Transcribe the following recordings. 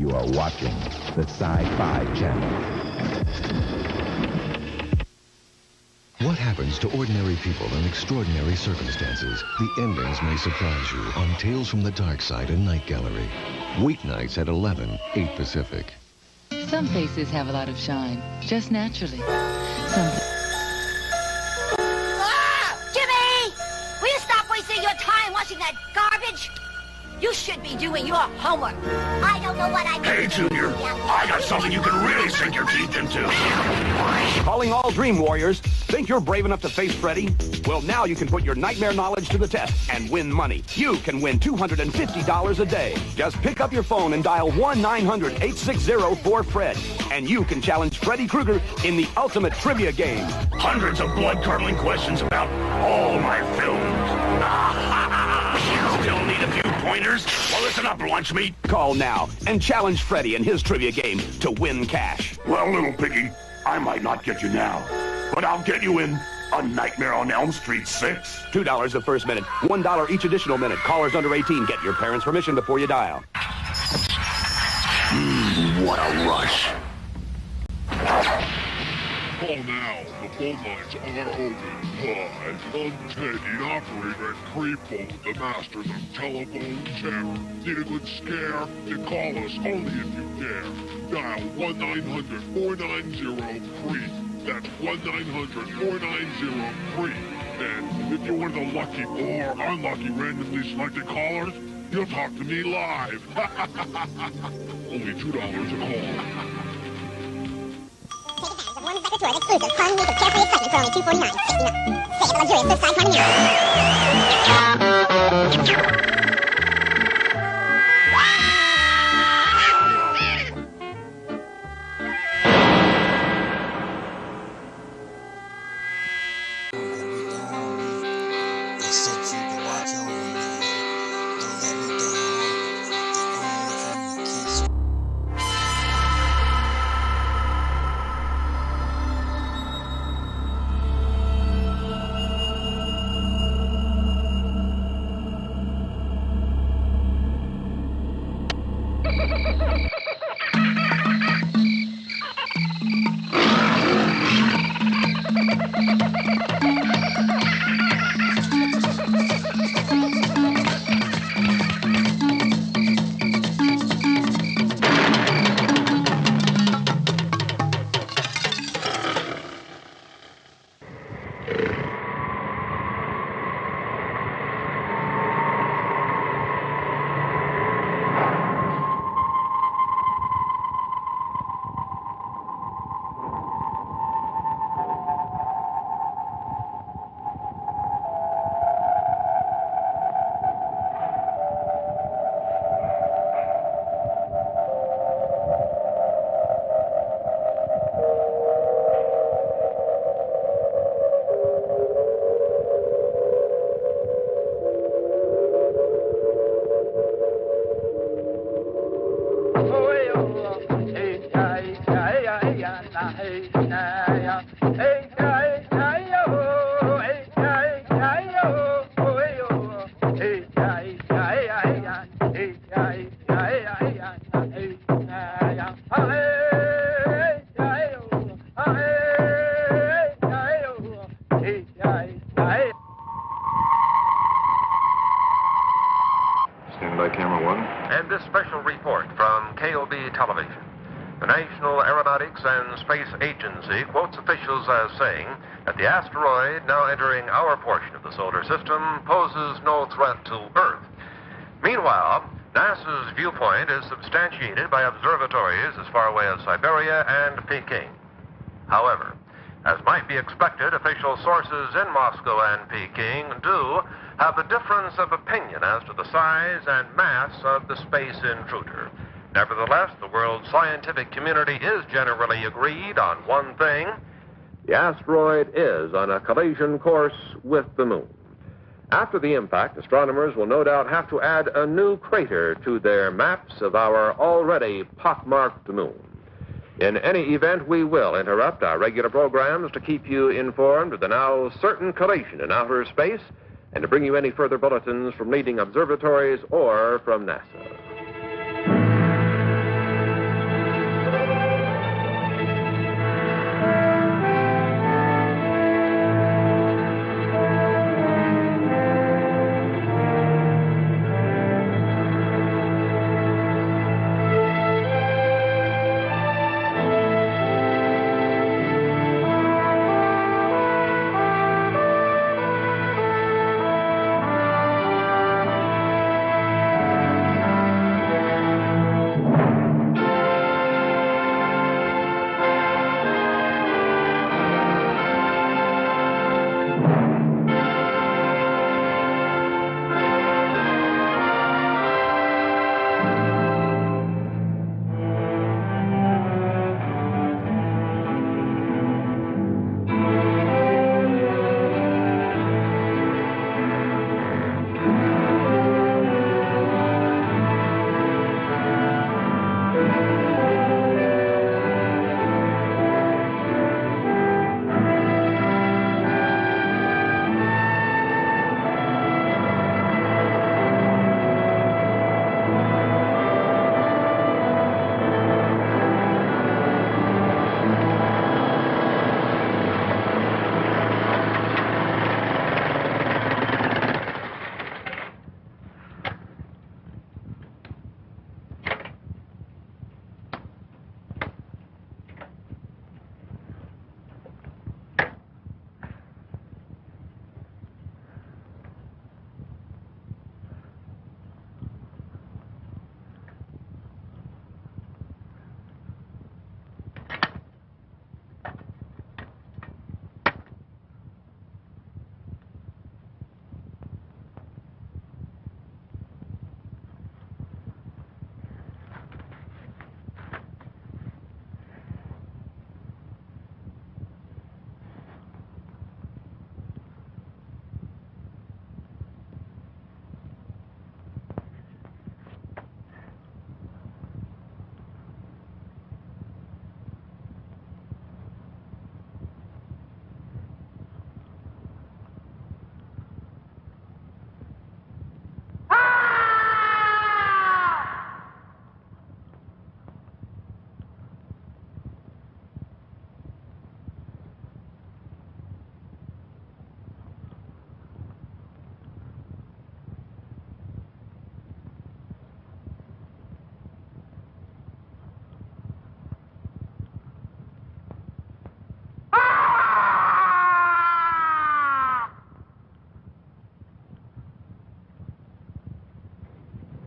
You are watching the Sci-Fi Channel. What happens to ordinary people in extraordinary circumstances? The endings may surprise you on Tales from the Dark Side and Night Gallery. Weeknights at 11, 8 Pacific. Some faces have a lot of shine, just naturally. Some... Jimmy! Will you stop wasting your time watching that garbage? You should be doing your homework. I don't know what I'm... Hey, Junior, I got something you can really sink your teeth into. Calling all Dream Warriors. Think you're brave enough to face Freddy? Well, now you can put your nightmare knowledge to the test and win money. You can win $250 a day. Just pick up your phone and dial 1-900-860-4FRED. And you can challenge Freddy Krueger in the ultimate trivia game. Hundreds of blood-curdling questions about all my films. Still need a few pointers? Well, listen up, lunch meat. Call now and challenge Freddy in his trivia game to win cash. Well, little piggy, I might not get you now, but I'll get you in A Nightmare on Elm Street 6. $2 the first minute, $1 each additional minute. Callers under 18 get your parents' permission before you dial. What a rush. Call now. The phone lines are open. Hi, I'm Teddy, operator at Creepo, the masters of telephone terror. Need a good scare? Then call us only if you dare. Dial 1-900-490-CREEP. That's 1-900-490-CREEP. And if you're one of the lucky or unlucky randomly selected callers, you'll talk to me live. Only $2 a call. One second tour exclusive. Fun week of carefree excitement for only $249.69. Stay at the luxurious Cliffside condominium. Stand by, camera one. And this special report from KOB Television. The National Aeronautics and Space Agency quotes officials as saying that the asteroid now entering our portion of the solar system poses no threat to Earth. Meanwhile, NASA's viewpoint is substantiated by observatories as far away as Siberia and Peking. However, as might be expected, official sources in Moscow and Peking do have a difference of opinion as to the size and mass of the space intruder. Nevertheless, the world's scientific community is generally agreed on one thing. The asteroid is on a collision course with the moon. After the impact, astronomers will no doubt have to add a new crater to their maps of our already pockmarked moon. In any event, we will interrupt our regular programs to keep you informed of the now certain collision in outer space and to bring you any further bulletins from leading observatories or from NASA.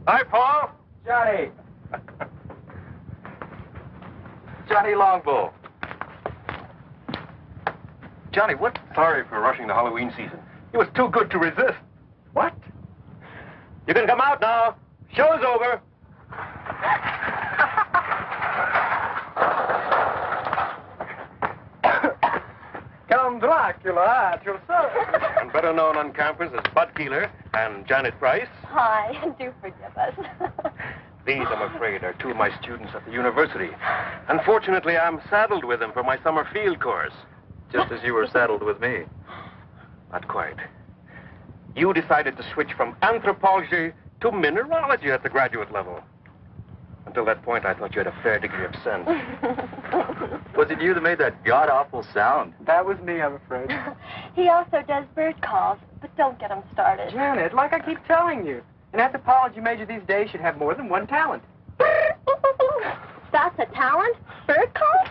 Hi, Paul. Johnny. Johnny Longbow. Johnny, what? Sorry for rushing the Halloween season. It was too good to resist. What? You can come out now. Show's over. Count Dracula at your service. And better known on campus as Bud Keeler and Janet Price. Hi, do forgive us. These, I'm afraid, are two of my students at the university. Unfortunately, I'm saddled with them for my summer field course. Just as you were saddled with me. Not quite. You decided to switch from anthropology to mineralogy at the graduate level. Until that point, I thought you had a fair degree of sense. Was it you that made that god-awful sound? That was me, I'm afraid. He also does bird calls, but don't get him started. Janet, like I keep telling you, an anthropology major these days should have more than one talent. That's a talent? Bird calls?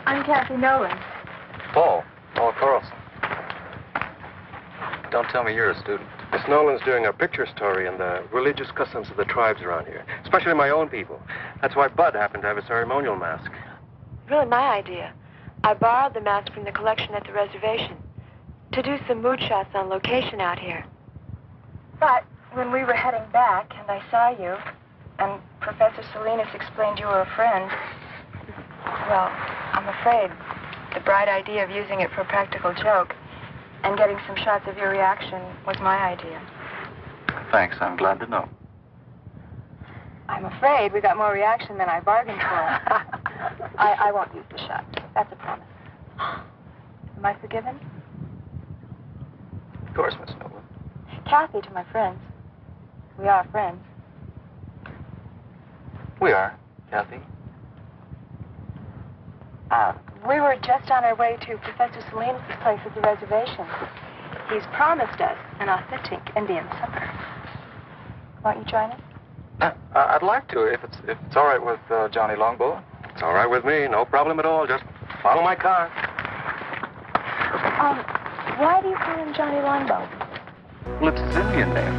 I'm Kathy Nolan. Paul Carlson. Don't tell me you're a student. Miss Nolan's doing a picture story on the religious customs of the tribes around here, especially my own people. That's why Bud happened to have a ceremonial mask. Really my idea. I borrowed the mask from the collection at the reservation to do some mood shots on location out here. But when we were heading back and I saw you, and Professor Salinas explained you were a friend, well, I'm afraid the bright idea of using it for a practical joke and getting some shots of your reaction was my idea. Thanks, I'm glad to know. I'm afraid we got more reaction than I bargained for. I won't use the shot. That's a promise. Am I forgiven? Of course, Miss Nolan. Kathy to my friends. We are friends. We are, Kathy. We were just on our way to Professor Salinas' place at the reservation. He's promised us an authentic Indian supper. Won't you join us? I'd like to, if it's all right with Johnny Longbow. It's all right with me, no problem at all. Just follow my car. Why do you call him Johnny Longbow? Well, it's his Indian name.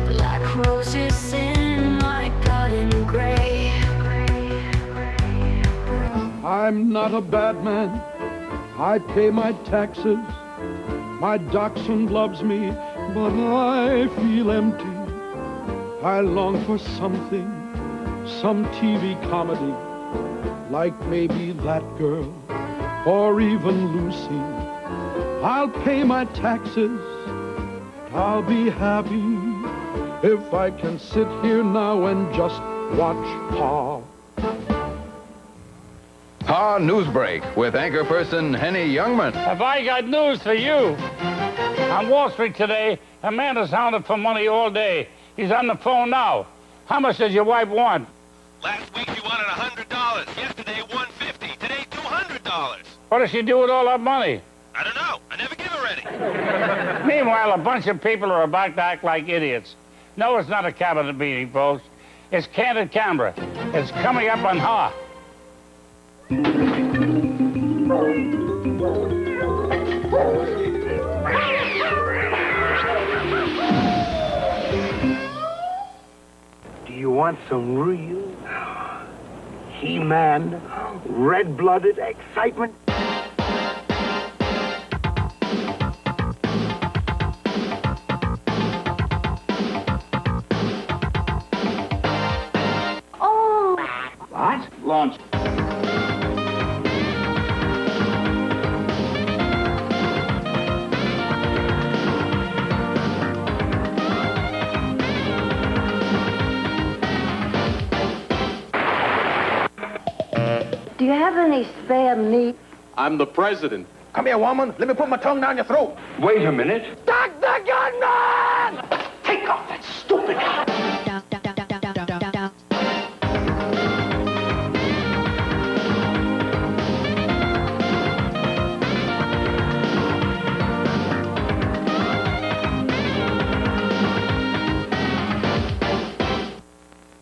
Black roses in my garden gray. I'm not a bad man. I pay my taxes. My dachshund loves me, but I feel empty. I long for something, some TV comedy, like maybe That Girl, or even Lucy. I'll pay my taxes, I'll be happy if I can sit here now and just watch Pa. Pa Newsbreak with anchor person Henny Youngman. Have I got news for you? On Wall Street today, a man has hounded for money all day. He's on the phone now. How much does your wife want? Last week she wanted $100. Yesterday, $150. Today, $200. What does she do with all that money? I don't know. I never give her any. Meanwhile, a bunch of people are about to act like idiots. No, it's not a cabinet meeting, folks. It's Candid Camera. It's coming up on Ha. Do you want some real He-Man, red-blooded excitement? Oh! What? Launch. Do you have any spare meat? I'm the president. Come here, woman. Let me put my tongue down your throat. Wait a minute. Stop the gunman! Take off that stupid hat.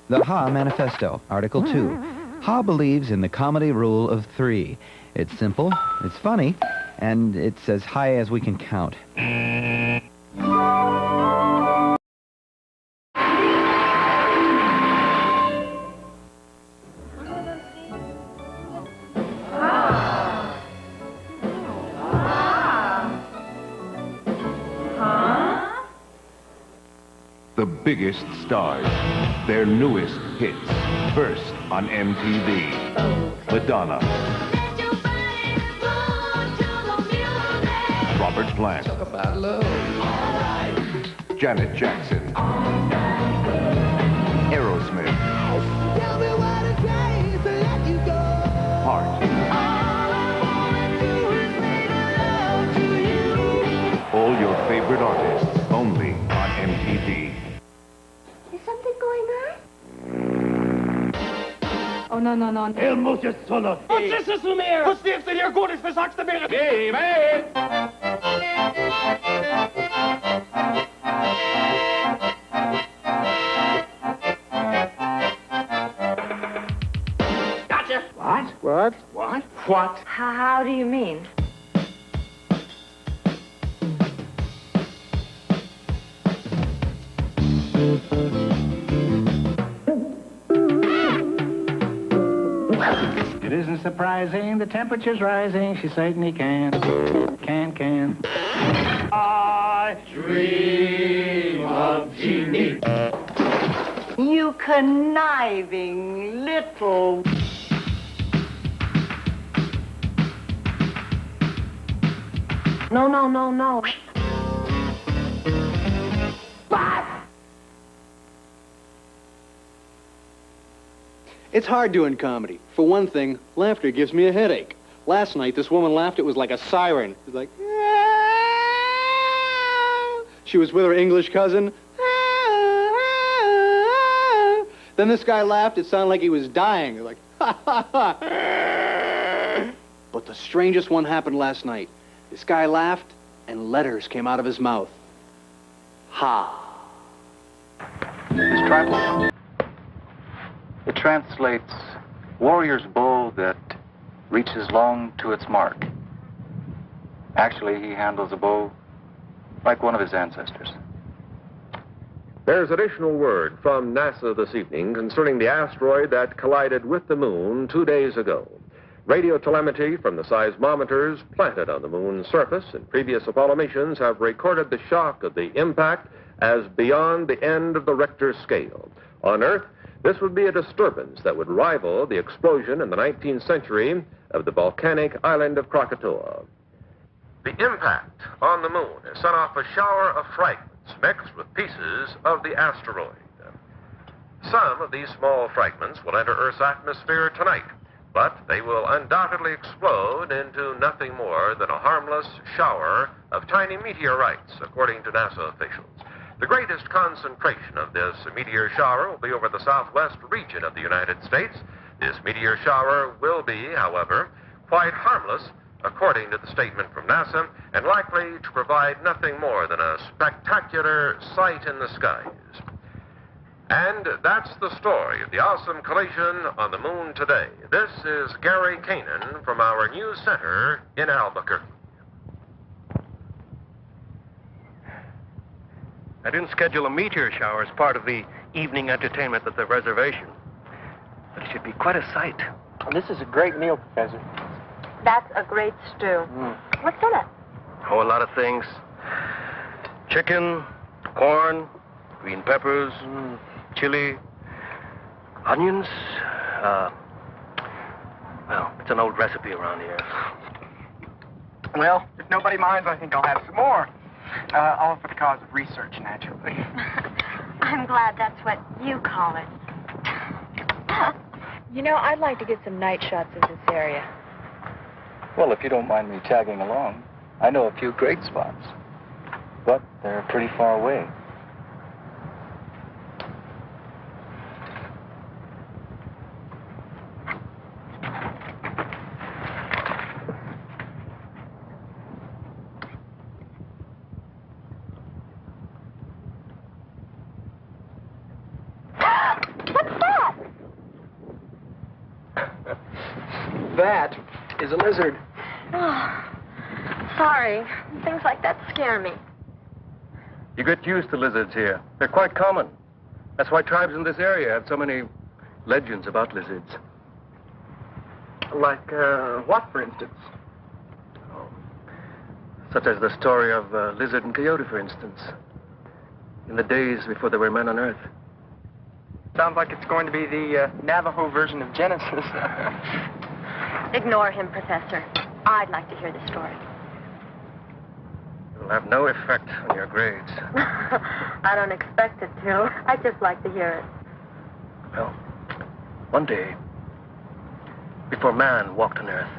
The Ha Manifesto, Article 2. Ha believes in the comedy rule of 3. It's simple, it's funny, and it's as high as we can count. The biggest stars, their newest hits, first on MTV. Madonna. Robert Plant. Talk about love. Janet Jackson. Aerosmith. Tell me what it takes to let you go. Heart. All your favorite artists, only on MTV. Is something going on? Oh, no. Er muss jetzt Sonne. Was ist es nun mehr? Was denkst du dir gut ist, versagst du mir? Geh weg! Gotcha. What? What? What? What? How do you mean? It isn't surprising, the temperature's rising, she certainly can. I dream of Jeannie. You conniving little... No. It's hard doing comedy. For one thing, laughter gives me a headache. Last night, this woman laughed. It was like a siren. It was like... She was with her English cousin. Then this guy laughed. It sounded like he was dying. Like... But the strangest one happened last night. This guy laughed, and letters came out of his mouth. Ha. It's tribal. It translates warrior's bow that reaches long to its mark. Actually, he handles a bow like one of his ancestors. There's additional word from NASA this evening concerning the asteroid that collided with the moon 2 days ago. Radio telemetry from the seismometers planted on the moon's surface in previous Apollo missions have recorded the shock of the impact as beyond the end of the Richter scale. On Earth, This would be a disturbance that would rival the explosion in the 19th century of the volcanic island of Krakatoa. The impact on the moon has sent off a shower of fragments mixed with pieces of the asteroid. Some of these small fragments will enter Earth's atmosphere tonight, but they will undoubtedly explode into nothing more than a harmless shower of tiny meteorites, according to NASA officials. The greatest concentration of this meteor shower will be over the southwest region of the United States. This meteor shower will be, however, quite harmless, according to the statement from NASA, and likely to provide nothing more than a spectacular sight in the skies. And that's the story of the awesome collision on the moon today. This is Gary Kanan from our news center in Albuquerque. I didn't schedule a meteor shower as part of the evening entertainment at the reservation. But it should be quite a sight. This is a great meal, Professor. That's a great stew. What's in it? Oh, a lot of things. Chicken, corn, green peppers, chili, onions. Well, it's an old recipe around here. Well, if nobody minds, I think I'll have some more. All for the cause of research, naturally. I'm glad that's what you call it. You know, I'd like to get some night shots of this area. Well, if you don't mind me tagging along, I know a few great spots. But they're pretty far away. That is a lizard. Oh, sorry. Things like that scare me. You get used to lizards here. They're quite common. That's why tribes in this area have so many legends about lizards. Like, what, for instance? Such as the story of Lizard and Coyote, for instance. In the days before there were men on Earth. Sounds like it's going to be the Navajo version of Genesis. Ignore him, Professor. I'd like to hear the story. It'll have no effect on your grades. I don't expect it to. I'd just like to hear it. Well, one day, before man walked on Earth,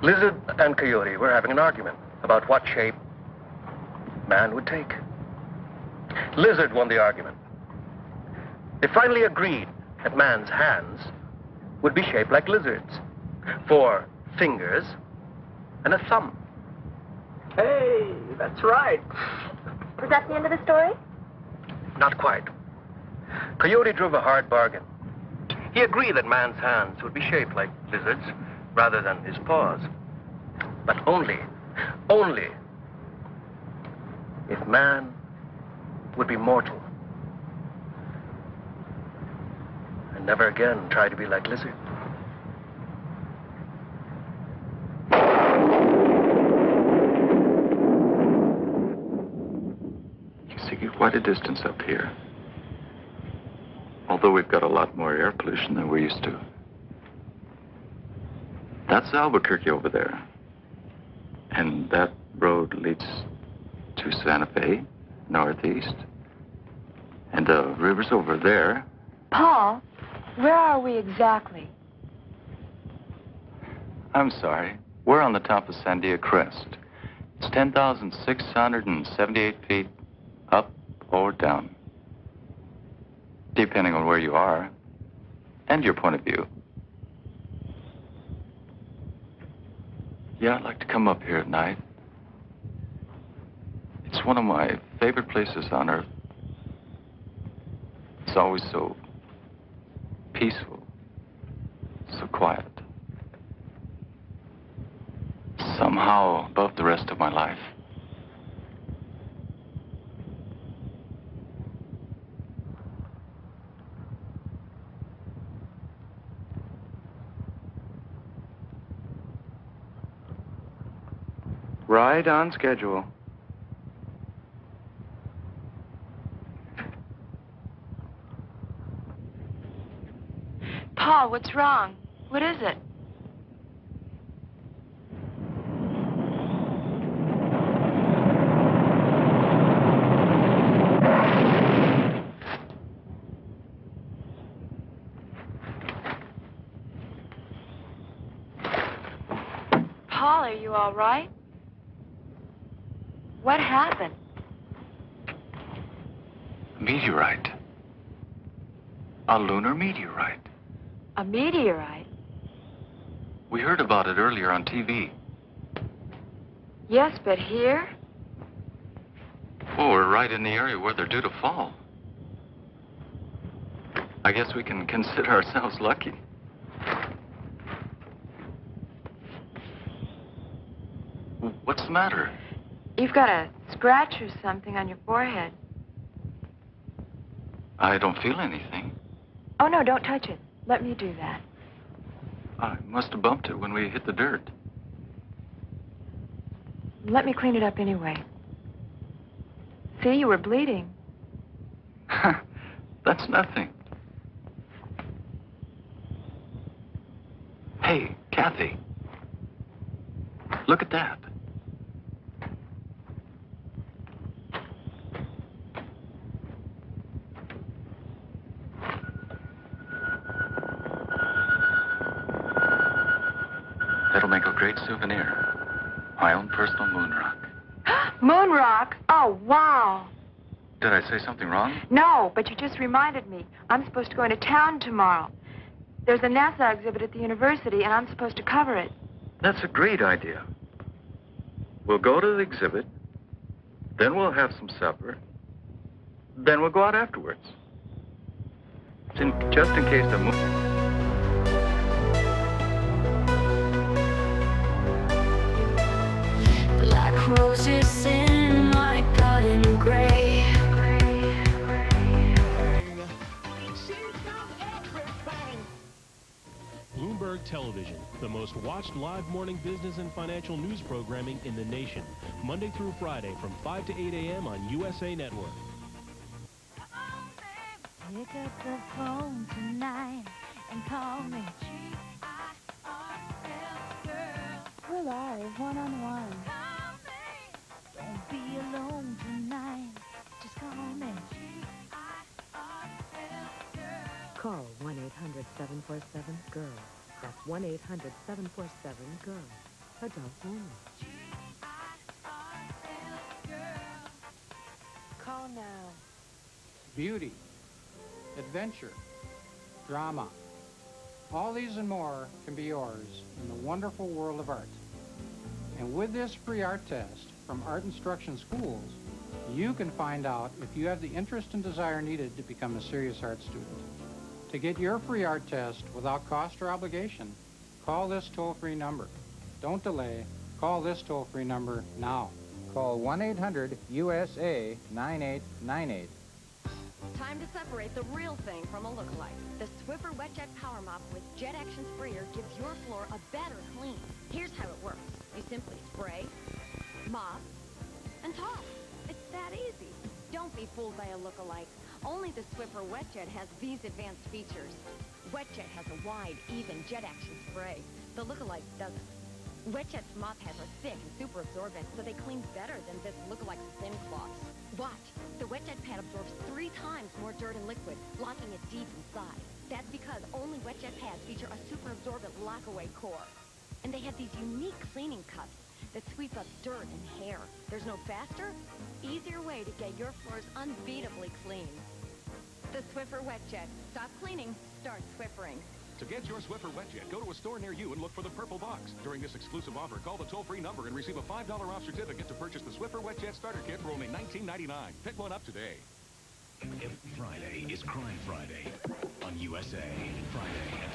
Lizard and Coyote were having an argument about what shape man would take. Lizard won the argument. They finally agreed that man's hands would be shaped like lizards. 4 fingers and a thumb. Hey, that's right. Was that the end of the story? Not quite. Coyote drove a hard bargain. He agreed that man's hands would be shaped like lizards rather than his paws. But only if man would be mortal. And never again try to be like lizard. You see quite a distance up here. Although we've got a lot more air pollution than we're used to. That's Albuquerque over there. And that road leads to Santa Fe, northeast. And the river's over there. Paul, where are we exactly? I'm sorry. We're on the top of Sandia Crest. It's 10,678 feet up or down. Depending on where you are and your point of view. Yeah, I'd like to come up here at night. It's one of my favorite places on Earth. It's always so peaceful, so quiet. Somehow above the rest of my life. Right on schedule. Paul, what's wrong? What is it? Paul, are you all right? What happened? Meteorite. A lunar meteorite. A meteorite? We heard about it earlier on TV. Yes, but here? Oh, we're right in the area where they're due to fall. I guess we can consider ourselves lucky. What's the matter? You've got a scratch or something on your forehead. I don't feel anything. Oh, no, don't touch it. Let me do that. I must have bumped it when we hit the dirt. Let me clean it up anyway. See, you were bleeding. That's nothing. Hey, Kathy. Look at that. That'll make a great souvenir. My own personal moon rock. Moon rock? Oh, wow. Did I say something wrong? No, but you just reminded me. I'm supposed to go into town tomorrow. There's a NASA exhibit at the university, and I'm supposed to cover it. That's a great idea. We'll go to the exhibit, then we'll have some supper, then we'll go out afterwards. Just in case the moon... Black roses in my garden gray. Bloomberg Television, the most watched live morning business and financial news programming in the nation. Monday through Friday from 5 to 8 a.m. on USA Network. Pick up the phone tonight and call me. We're live, one-on-one. Don't be alone tonight. Just call me. Call 1-800-747-GIRL. That's 1-800-747-GIRL. Adults only. Call now. Beauty, adventure, drama. All these and more can be yours in the wonderful world of art. And with this free art test from Art Instruction Schools, you can find out if you have the interest and desire needed to become a serious art student. To get your free art test without cost or obligation, call this toll-free number. Don't delay. Call this toll-free number now. Call 1-800-USA-9898. Time to separate the real thing from a lookalike. The Swiffer WetJet Power Mop with Jet Action Sprayer gives your floor a better clean. Here's how it works. You simply spray, mop, and toss. It's that easy. Don't be fooled by a lookalike. Only the Swiffer WetJet has these advanced features. WetJet has a wide, even jet action spray. The lookalike doesn't. WetJet's mop heads are thick and super absorbent, so they clean better than this lookalike's thin cloths. Watch. The WetJet pad absorbs 3 times more dirt and liquid, locking it deep inside. That's because only WetJet pads feature a super absorbent lock-away core. And they have these unique cleaning cups that sweep up dirt and hair. There's no faster, easier way to get your floors unbeatably clean. The Swiffer WetJet. Stop cleaning, start Swiffering. To get your Swiffer WetJet, go to a store near you and look for the purple box. During this exclusive offer, call the toll-free number and receive a $5 off certificate to purchase the Swiffer WetJet starter kit for only $19.99. Pick one up today. Every Friday is Crime Friday on USA. Friday at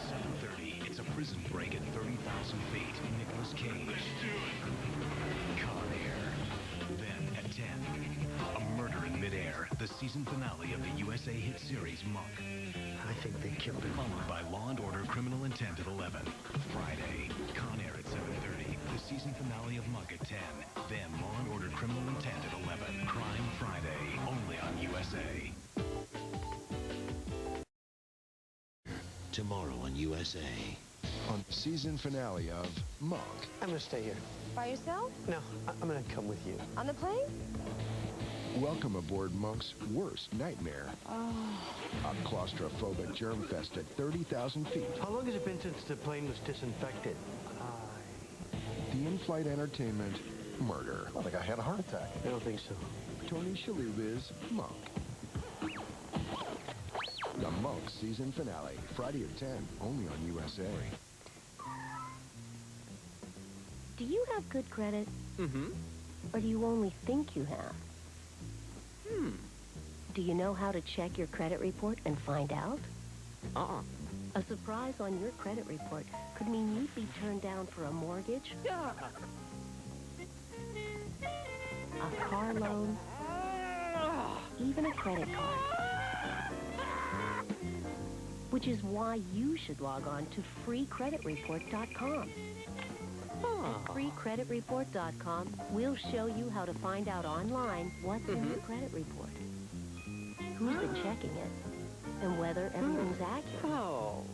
7:30, it's a prison break at 30,000 feet. Nicolas Cage. Con Air. Then at 10, a murder in midair. The season finale of the USA hit series Monk. I think they killed him. Followed by Law & Order Criminal Intent at 11. Friday, Con Air at 7:30. The season finale of Monk at 10. Then Law & Order Criminal Intent at 11. Crime Friday, only on USA. tomorrow on USA. On the season finale of Monk. I'm gonna stay here. By yourself? No, I'm gonna come with you. On the plane? Welcome aboard Monk's worst nightmare. A claustrophobic germ fest at 30,000 feet. How long has it been since the plane was disinfected? The in-flight entertainment, murder. I think I had a heart attack. I don't think so. Tony Shalhoub is Monk. The Monk season finale, Friday at 10, only on USA. Do you have good credit? Mm-hmm. Or do you only think you have? Do you know how to check your credit report and find out? A surprise on your credit report could mean you'd be turned down for a mortgage, a car loan, even a credit card. Which is why you should log on to freecreditreport.com. Freecreditreport.com will show you how to find out online what's in your credit report, who's been checking it, and whether everything's accurate.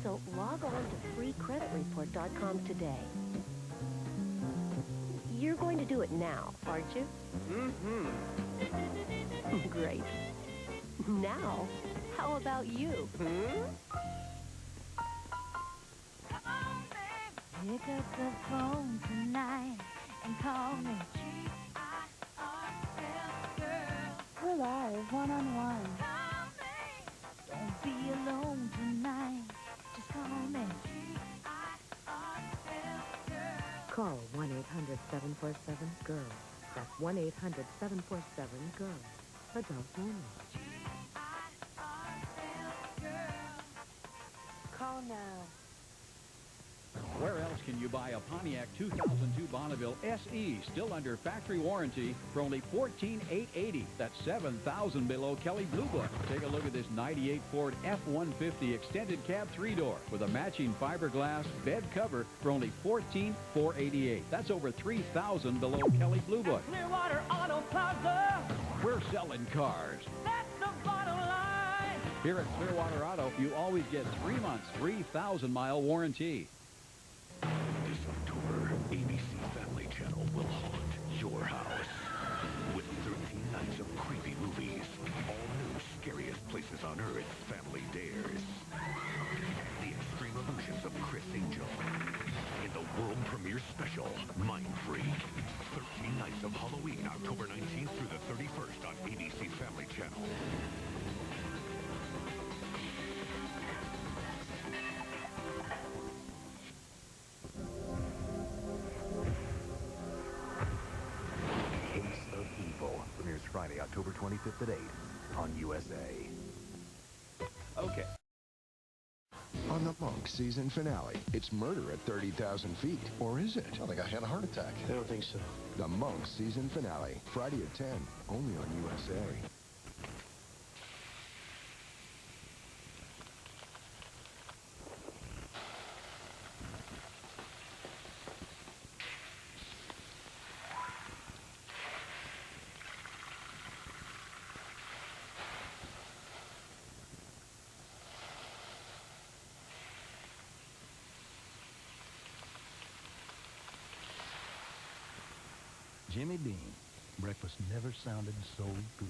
So log on to freecreditreport.com today. You're going to do it now, aren't you? Great. Now, how about you? Pick up the phone tonight and call me. We're live, one-on-one. Don't be alone tonight. Just call me. Call 1-800-747-GIRL. That's 1-800-747-GIRL. Adults only. Call now. Where else can you buy a Pontiac 2002 Bonneville SE still under factory warranty for only $14,880? That's $7,000 below Kelley Blue Book. Take a look at this 98 Ford F-150 extended cab 3-door with a matching fiberglass bed cover for only $14,488. That's over $3,000 below Kelley Blue Book. Clearwater Auto Plaza. We're selling cars. That's the bottom line. Here at Clearwater Auto, you always get 3 months, 3,000-mile warranty. This October, ABC Family Channel will haunt your house with 13 nights of creepy movies. All new Scariest Places on Earth Family Dares. The extreme emotions of Chris Angel in the world premiere special, Mind Freak. 13 nights of Halloween, October 19th through the 31st on ABC Family Channel. Premieres Friday, October 25th at 8 on USA. Okay. On the Monk season finale, it's murder at 30,000 feet. Or is it? I think I had a heart attack. I don't think so. The Monk season finale, Friday at 10, only on USA. Jimmy Dean. Breakfast never sounded so good.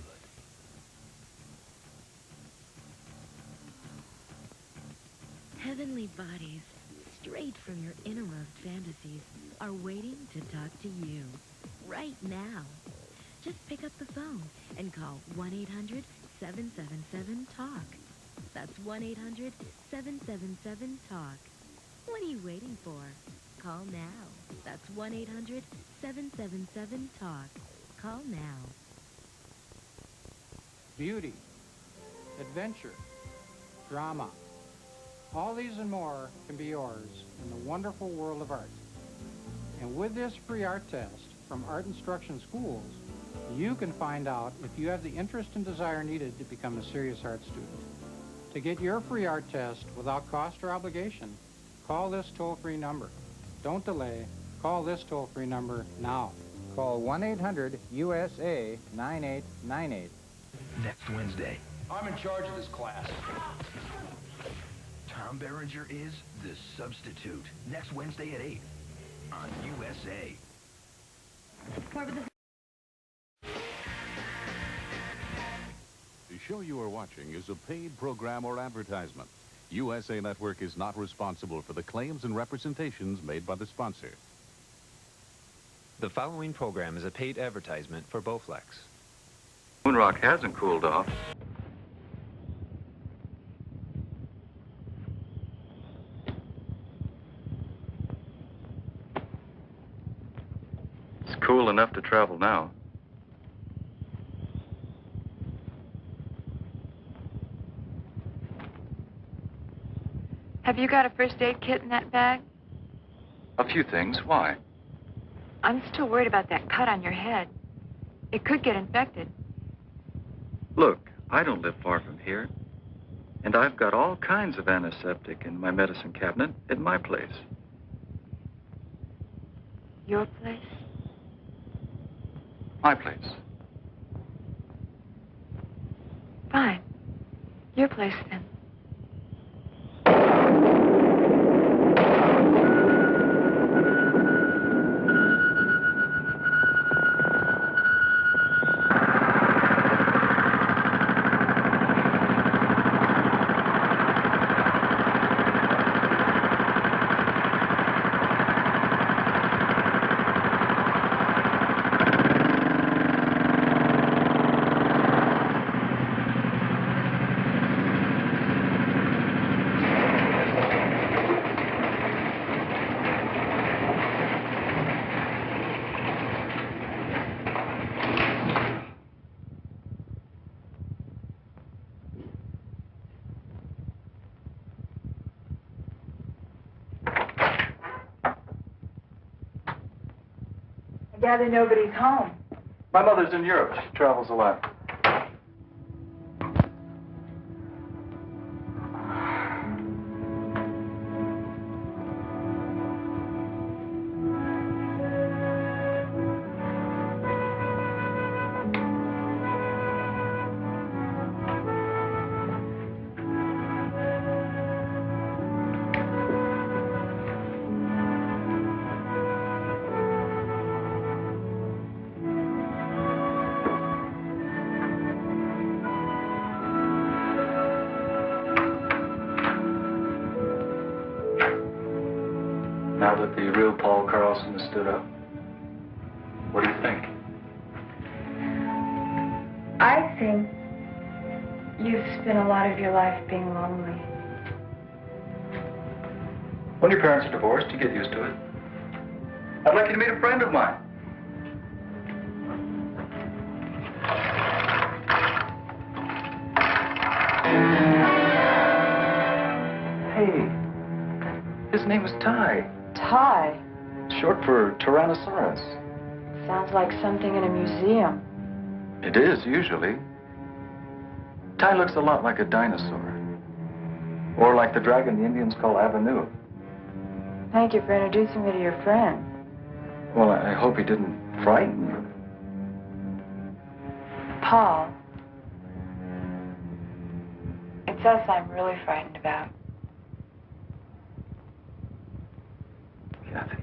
Heavenly bodies, straight from your innermost fantasies, are waiting to talk to you right now. Just pick up the phone and call 1-800-777-TALK. That's 1-800-777-TALK. What are you waiting for? Call now. That's 1-800-777-TALK. Call now. Beauty, adventure, drama. All these and more can be yours in the wonderful world of art. And with this free art test from Art Instruction Schools, you can find out if you have the interest and desire needed to become a serious art student. To get your free art test without cost or obligation, call this toll-free number. Don't delay. Call this toll-free number now. Call 1-800-USA-9898. Next Wednesday. I'm in charge of this class. Tom Berenger is The Substitute. Next Wednesday at 8 on USA. The show you are watching is a paid program or advertisement. USA Network is not responsible for the claims and representations made by the sponsor. The following program is a paid advertisement for Bowflex. Moonrock hasn't cooled off. It's cool enough to travel now. Have you got a first aid kit in that bag? A few things. Why? I'm still worried about that cut on your head. It could get infected. Look, I don't live far from here. And I've got all kinds of antiseptic in my medicine cabinet at my place. Your place? My place. Fine. Your place, then. I gather nobody's home. My mother's in Europe. She travels a lot. Now that the real Paul Carlson has stood up, what do you think? I think you've spent a lot of your life being lonely. When your parents are divorced, you get used to it. I'd like you to meet a friend of mine. Hey, his name is Ty. Ty? Short for Tyrannosaurus. Sounds like something in a museum. It is, usually. Ty looks a lot like a dinosaur. Or like the dragon the Indians call Avenue. Thank you for introducing me to your friend. Well, I hope he didn't frighten you. Paul. It's us I'm really frightened about. Kathy.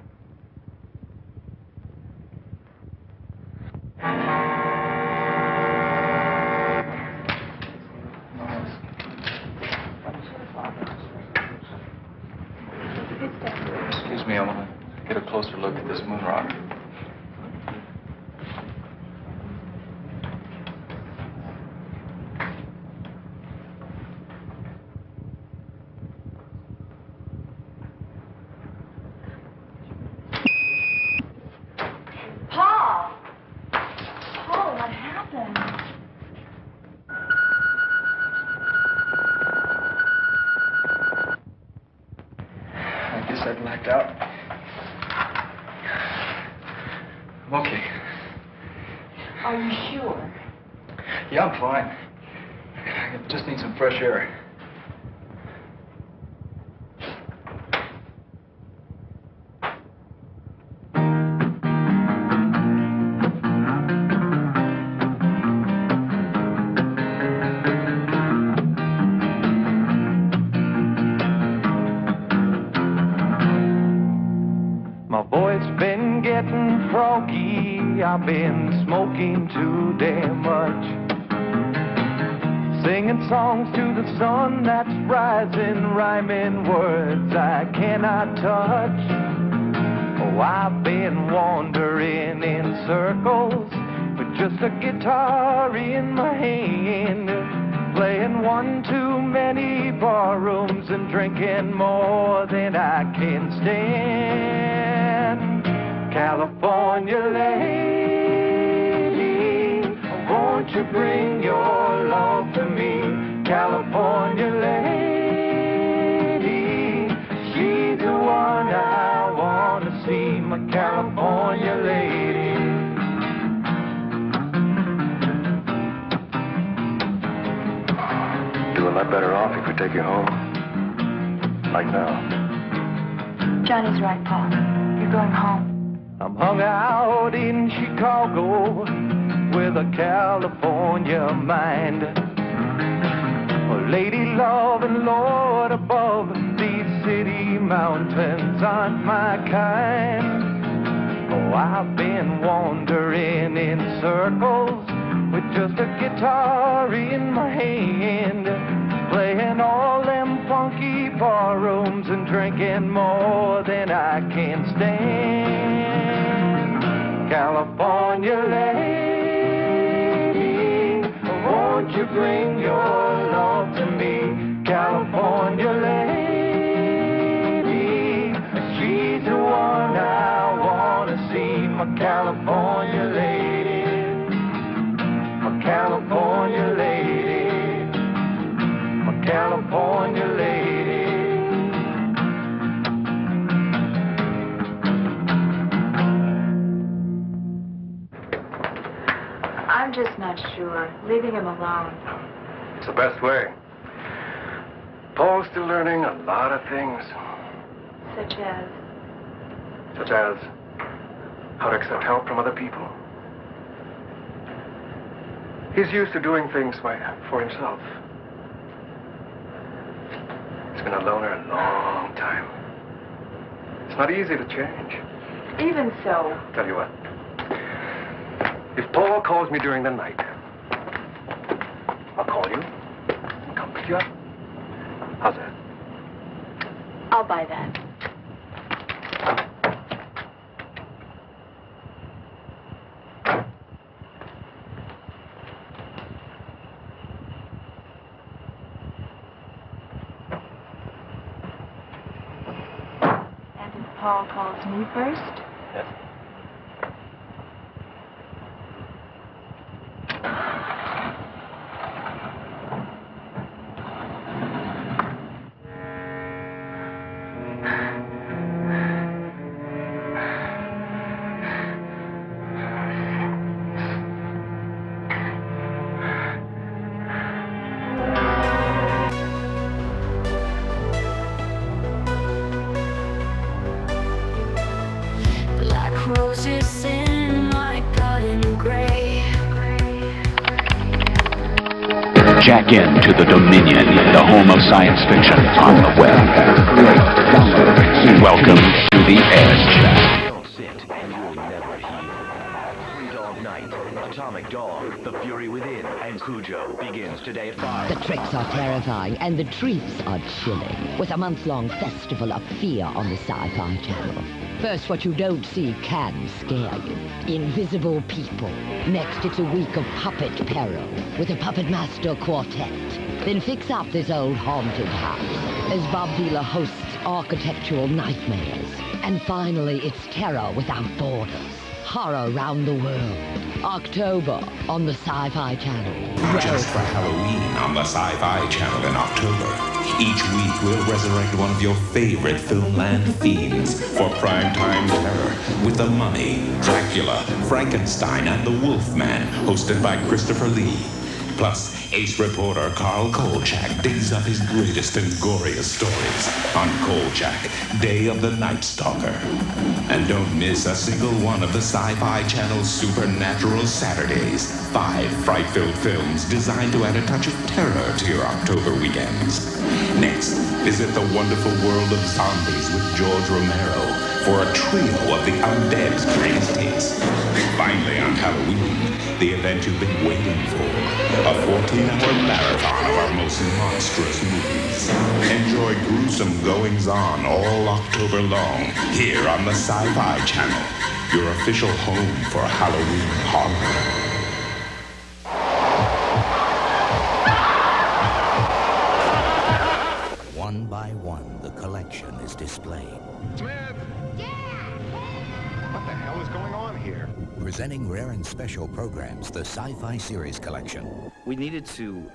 Excuse me, I want to get a closer look at this moon rock. Paul! Paul, what happened? I guess I blacked out. I'm okay. Are you sure? Yeah, I'm fine. I just need some fresh air. groggy, I've been smoking too damn much. Singing songs to the sun that's rising, rhyming words I cannot touch. Oh, I've been wandering in circles with just a guitar in my hand, playing one too many bar rooms and drinking more than I can stand. California lady, won't you bring your love to me? California lady, she's the one I want to see, my California lady. Do a lot better off if we take you home. Like now. Johnny's right, Paul. You're going home. I'm hung out in Chicago with a California mind. A lady love and Lord above, these city mountains aren't my kind. Oh, I've been wandering in circles with just a guitar in my hand, playing all them funky bar rooms and drinking more than I can stand. California lady, won't you bring your love to me? California lady, she's the one I want to see, my California lady, my California lady, my California lady. I'm just not sure. Leaving him alone. It's the best way. Paul's still learning a lot of things. Such as? Such as how to accept help from other people. He's used to doing things for himself. He's been a loner a long time. It's not easy to change. Even so. Tell you what. If Paul calls me during the night, I'll call you and come pick you up. How's that? I'll buy that. And if Paul calls me first? Yes. Roses in my garden gray. Jack in to the Dominion, the home of science fiction on the web. Welcome to the Edge. Don't sit and you'll never heal. Free Dog Night, Atomic Dog, The Fury Within, and Cujo begins today at 5. The tricks are terrifying and the treats are chilling, with a month-long festival of fear on the Sci-Fi Channel. First, what you don't see can scare you. Invisible people. Next, it's a week of puppet peril with a puppet master quartet. Then fix up this old haunted house as Bob Vila hosts architectural nightmares. And finally, it's terror without borders. Horror round the world. October on the Sci-Fi Channel. Just for Halloween on the Sci-Fi Channel in October. Each week we'll resurrect one of your favorite Filmland themes for primetime terror with The Mummy, Dracula, Frankenstein, and The Wolfman, hosted by Christopher Lee. Plus, ace reporter Carl Kolchak digs up his greatest and goriest stories on Kolchak, Day of the Night Stalker. And don't miss a single one of the Sci-Fi Channel's Supernatural Saturdays. 5 fright-filled films designed to add a touch of terror to your October weekends. Next, visit the wonderful world of zombies with George Romero. for a trio of the undead's greatest hits. Finally, on Halloween, the event you've been waiting for. A 14-hour marathon of our most monstrous movies. Enjoy gruesome goings-on all October long here on the Sci-Fi Channel, your official home for Halloween horror. One by one, the collection is displayed. Smith! What the hell is going on here? Presenting rare and special programs, the Sci-Fi Series Collection. We needed to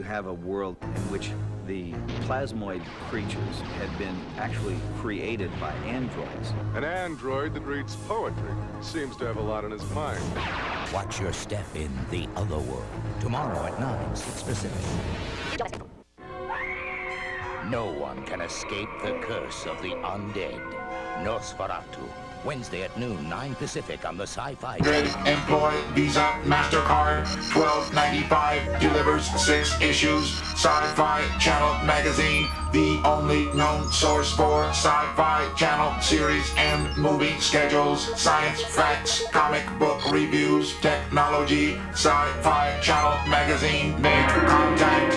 have a world in which the plasmoid creatures had been actually created by androids. An android that reads poetry. Seems to have a lot on his mind. Watch your step in The Other World. Tomorrow at 9, 6 Pacific. No one can escape the curse of the undead. Nosferatu. Wednesday at noon, 9 Pacific on the Sci-Fi Channel. Employ Visa MasterCard, $12.95, delivers 6 issues. Sci-Fi Channel magazine, the only known source for Sci-Fi Channel series and movie schedules, science facts, comic book reviews, technology. Sci-Fi Channel magazine, make contact.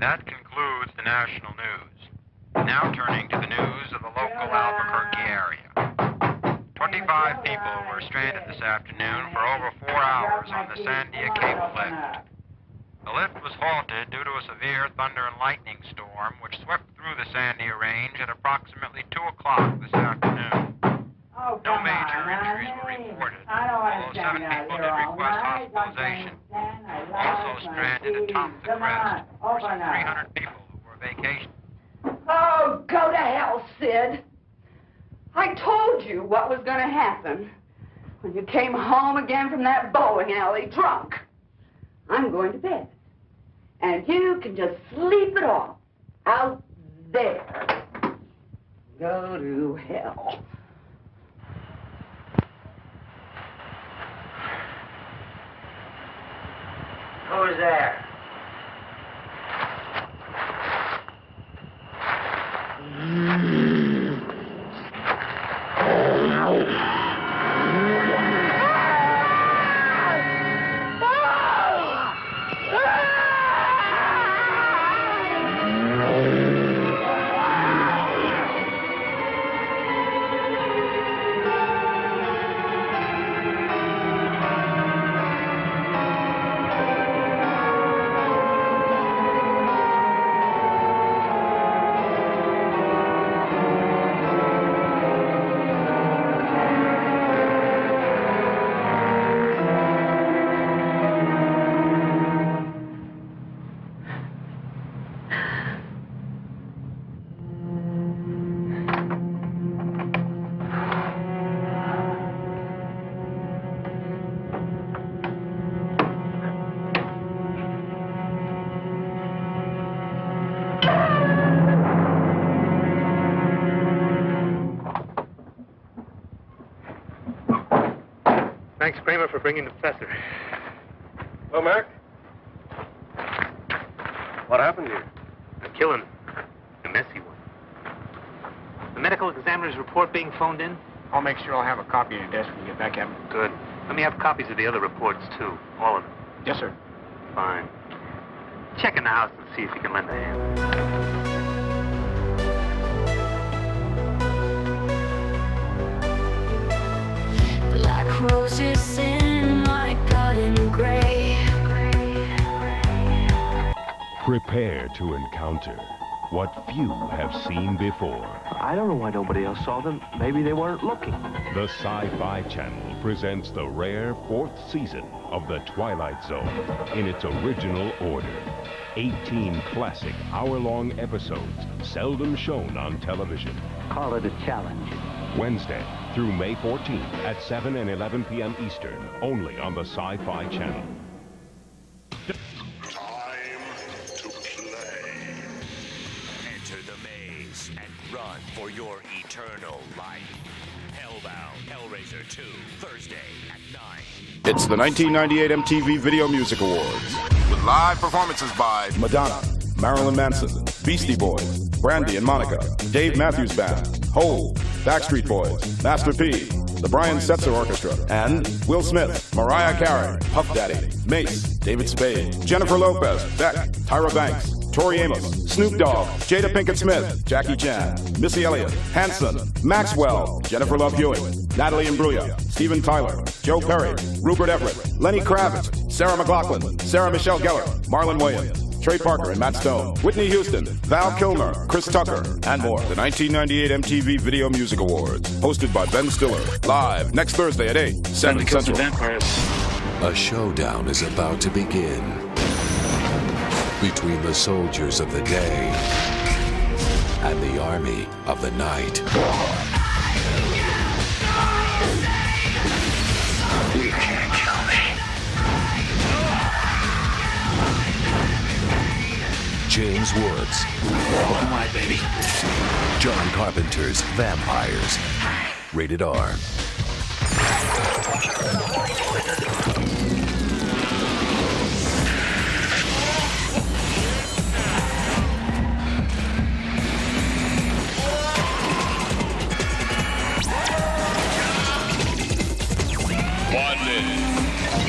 That concludes the national news. Now turning to the news of the local Albuquerque area. 25 people were stranded this afternoon for over 4 hours on the Sandia cable lift. The lift was halted due to a severe thunder and lightning storm which swept through the Sandia range at approximately 2 o'clock this afternoon. No major injuries were reported, although 7 people did request hospitalization. Also stranded atop the crest were some 300 people who were vacationing. Oh, go to hell, Sid. I told you what was going to happen when you came home again from that bowling alley drunk. I'm going to bed. And you can just sleep it off out there. Go to hell. Who's there? Thanks, Kramer, for bringing the professor. Hello, Merrick. What happened here? A killing. A messy one. The medical examiner's report being phoned in? I'll make sure I'll have a copy on your desk when you get back, Captain. Good. Let me have copies of the other reports, too. All of them. Yes, sir. Fine. Check in the house and see if you can lend a hand. Black roses in my garden gray. Prepare to encounter what few have seen before. I don't know why nobody else saw them. Maybe they weren't looking. The Sci-Fi Channel presents the rare 4th season of The Twilight Zone in its original order. 18 classic hour-long episodes seldom shown on television. Call it a challenge. Wednesday through May 14th at 7 and 11 p.m. Eastern, only on the Sci-Fi Channel. Run for your eternal life. Hellbound, Hellraiser 2, Thursday at 9. It's the 1998 MTV Video Music Awards. With live performances by Madonna, Marilyn Manson, Beastie Boys, Brandy and Monica, Dave Matthews Band, Hole, Backstreet Boys, Master P, the Brian Setzer Orchestra, and Will Smith, Mariah Carey, Puff Daddy, Mace, David Spade, Jennifer Lopez, Beck, Tyra Banks, Tori Amos, Snoop Dogg, Jada Pinkett Smith, Jackie Chan, Missy Elliott, Hanson, Maxwell, Jennifer Love Hewitt, Natalie Imbruglia, Steven Tyler, Joe Perry, Rupert Everett, Lenny Kravitz, Sarah McLachlan, Sarah Michelle Gellar, Marlon Williams, Trey Parker and Matt Stone, Whitney Houston, Val Kilmer, Chris Tucker, and more. The 1998 MTV Video Music Awards, hosted by Ben Stiller, live next Thursday at 8, 7 Central. A showdown is about to begin between the soldiers of the day and the army of the night. You can't kill me. James Woods. Oh my baby. John Carpenter's Vampires. Rated R.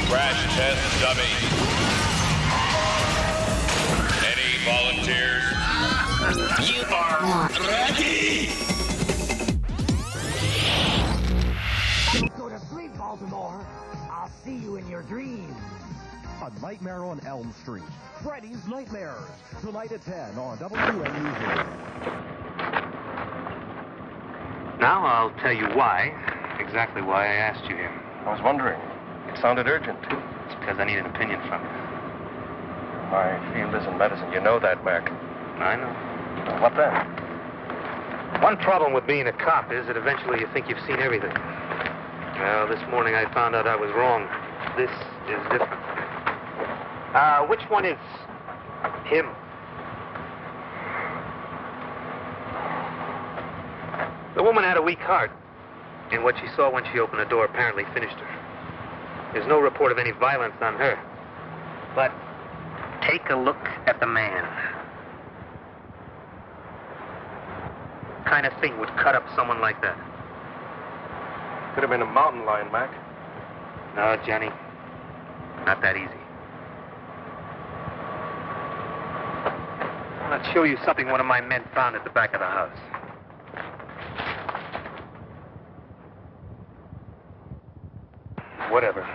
Crash test dummy. Any volunteers? You are ready. Go to sleep, Baltimore. I'll see you in your dreams. A Nightmare on Elm Street. Freddy's Nightmares. Tonight at 10 on WNUZ. Now I'll tell you why, exactly why I asked you here. I was wondering. It sounded urgent. It's because I need an opinion from you. My field is in medicine. You know that, Mac. I know. Well, what then? One problem with being a cop is that eventually you think you've seen everything. Well, this morning I found out I was wrong. This is different. Which one is him? The woman had a weak heart, and what she saw when she opened the door apparently finished her. There's no report of any violence on her. But take a look at the man. What kind of thing would cut up someone like that? Could have been a mountain lion, Mac. No, Johnny. Not that easy. I'll show you something one of my men found at the back of the house. Whatever.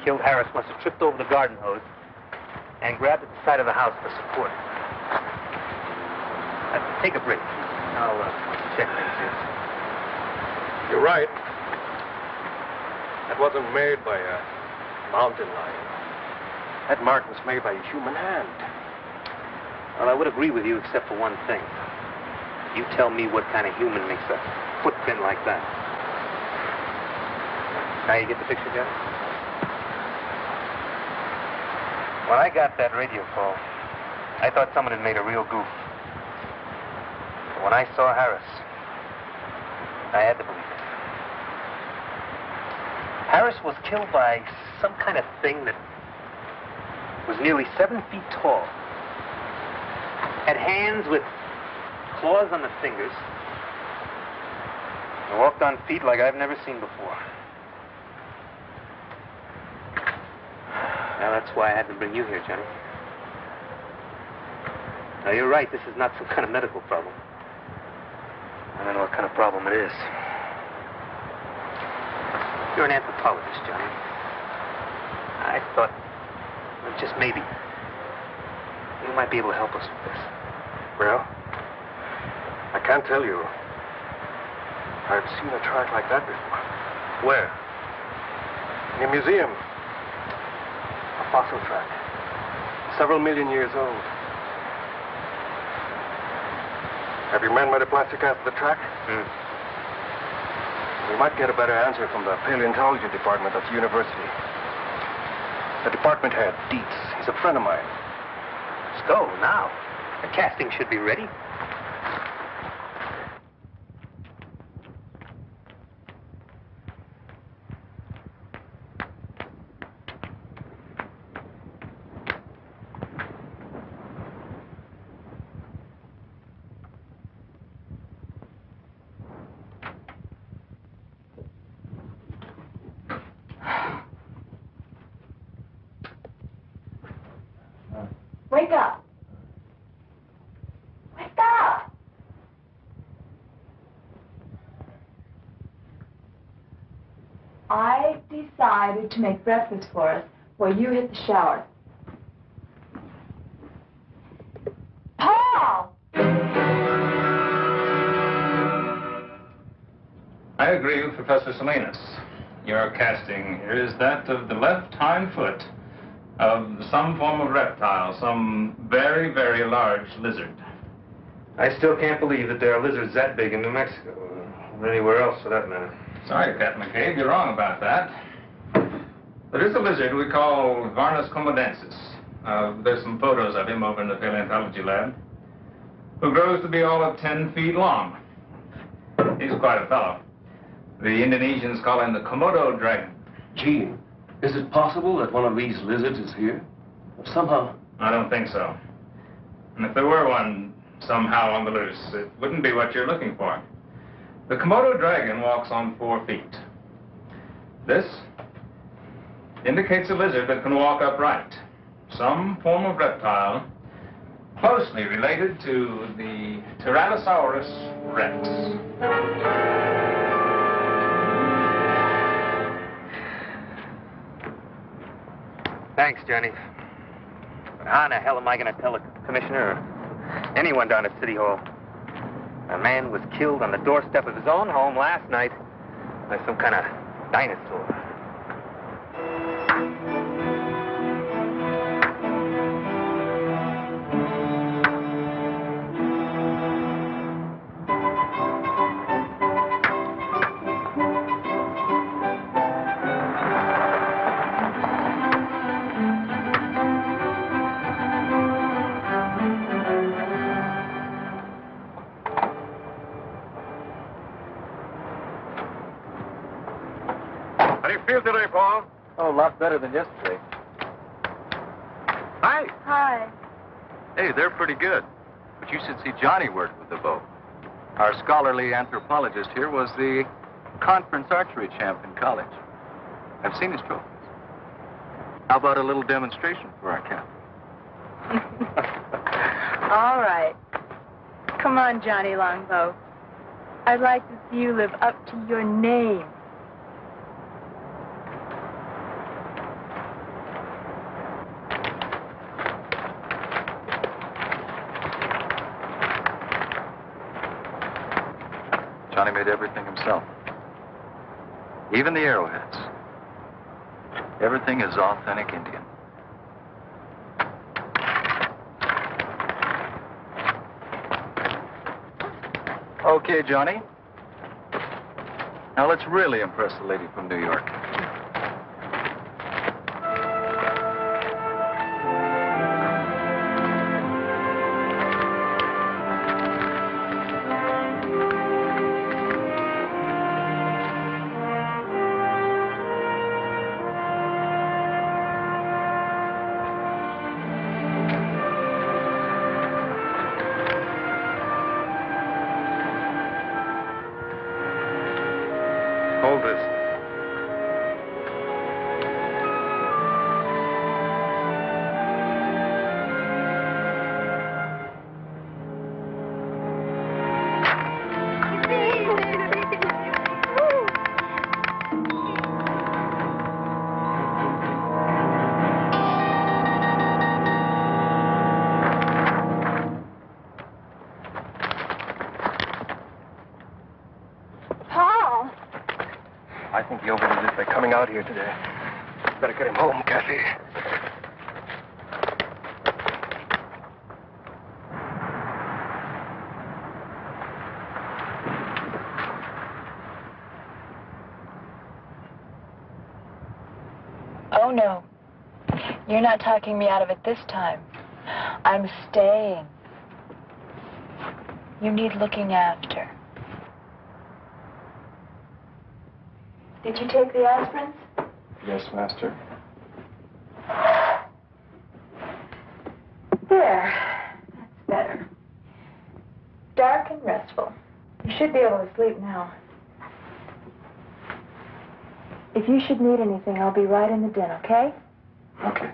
Killed Harris must have tripped over the garden hose and grabbed at the side of the house for support. Take a break. I'll check things here. You're right. That wasn't made by a mountain lion. That mark was made by a human hand. Well, I would agree with you except for one thing. You tell me what kind of human makes a footprint like that. Now you get the picture, Johnny? When I got that radio call, I thought someone had made a real goof. But when I saw Harris, I had to believe it. Harris was killed by some kind of thing that was nearly 7 feet tall. Had hands with claws on the fingers. And walked on feet like I've never seen before. Now, that's why I had to bring you here, Johnny. Now, you're right. This is not some kind of medical problem. I don't know what kind of problem it is. You're an anthropologist, Johnny. I thought, well, just maybe, you might be able to help us with this. Well, I can't tell you. I've seen a track like that before. Where? In a museum. A fossil track. Several million years old. Have your men made a plastic cast of the track? We might get a better answer from the paleontology department at the university. The department head, Dietz, he's a friend of mine. Let's go, now. The casting should be ready. Wake up. Wake up. I decided to make breakfast for us while you hit the shower. Paul! I agree with Professor Salinas. Your casting here is that of the left hind foot of some form of reptile, some very, very large lizard. I still can't believe that there are lizards that big in New Mexico, or anywhere else for that matter. Sorry, Captain McCabe, you're wrong about that. There is a lizard we call Varnus comodensis. There's some photos of him over in the paleontology lab, who grows to be all of 10 feet long. He's quite a fellow. The Indonesians call him the Komodo dragon. Gee, is it possible that one of these lizards is here? Somehow. I don't think so. And if there were one somehow on the loose, it wouldn't be what you're looking for. The Komodo dragon walks on 4 feet. This indicates a lizard that can walk upright. Some form of reptile closely related to the Tyrannosaurus rex. Thanks, Johnny. But how in the hell am I going to tell the commissioner or anyone down at City Hall? A man was killed on the doorstep of his own home last night by some kind of dinosaur. How do you feel today, Paul? Oh, a lot better than yesterday. Hi. Hi. Hey, they're pretty good. But you should see Johnny work with the bow. Our scholarly anthropologist here was the conference archery champ in college. I've seen his trophies. How about a little demonstration for our captain? All right. Come on, Johnny Longbow. I'd like to see you live up to your name. Johnny made everything himself. Even the arrowheads. Everything is authentic Indian. Okay, Johnny. Now let's really impress the lady from New York. coming out here today. Better get him home, Kathy. Oh, no. You're not talking me out of it this time. I'm staying. You need looking after. Did you take the aspirins? Yes, Master. There. That's better. Dark and restful. You should be able to sleep now. If you should need anything, I'll be right in the den, okay? Okay.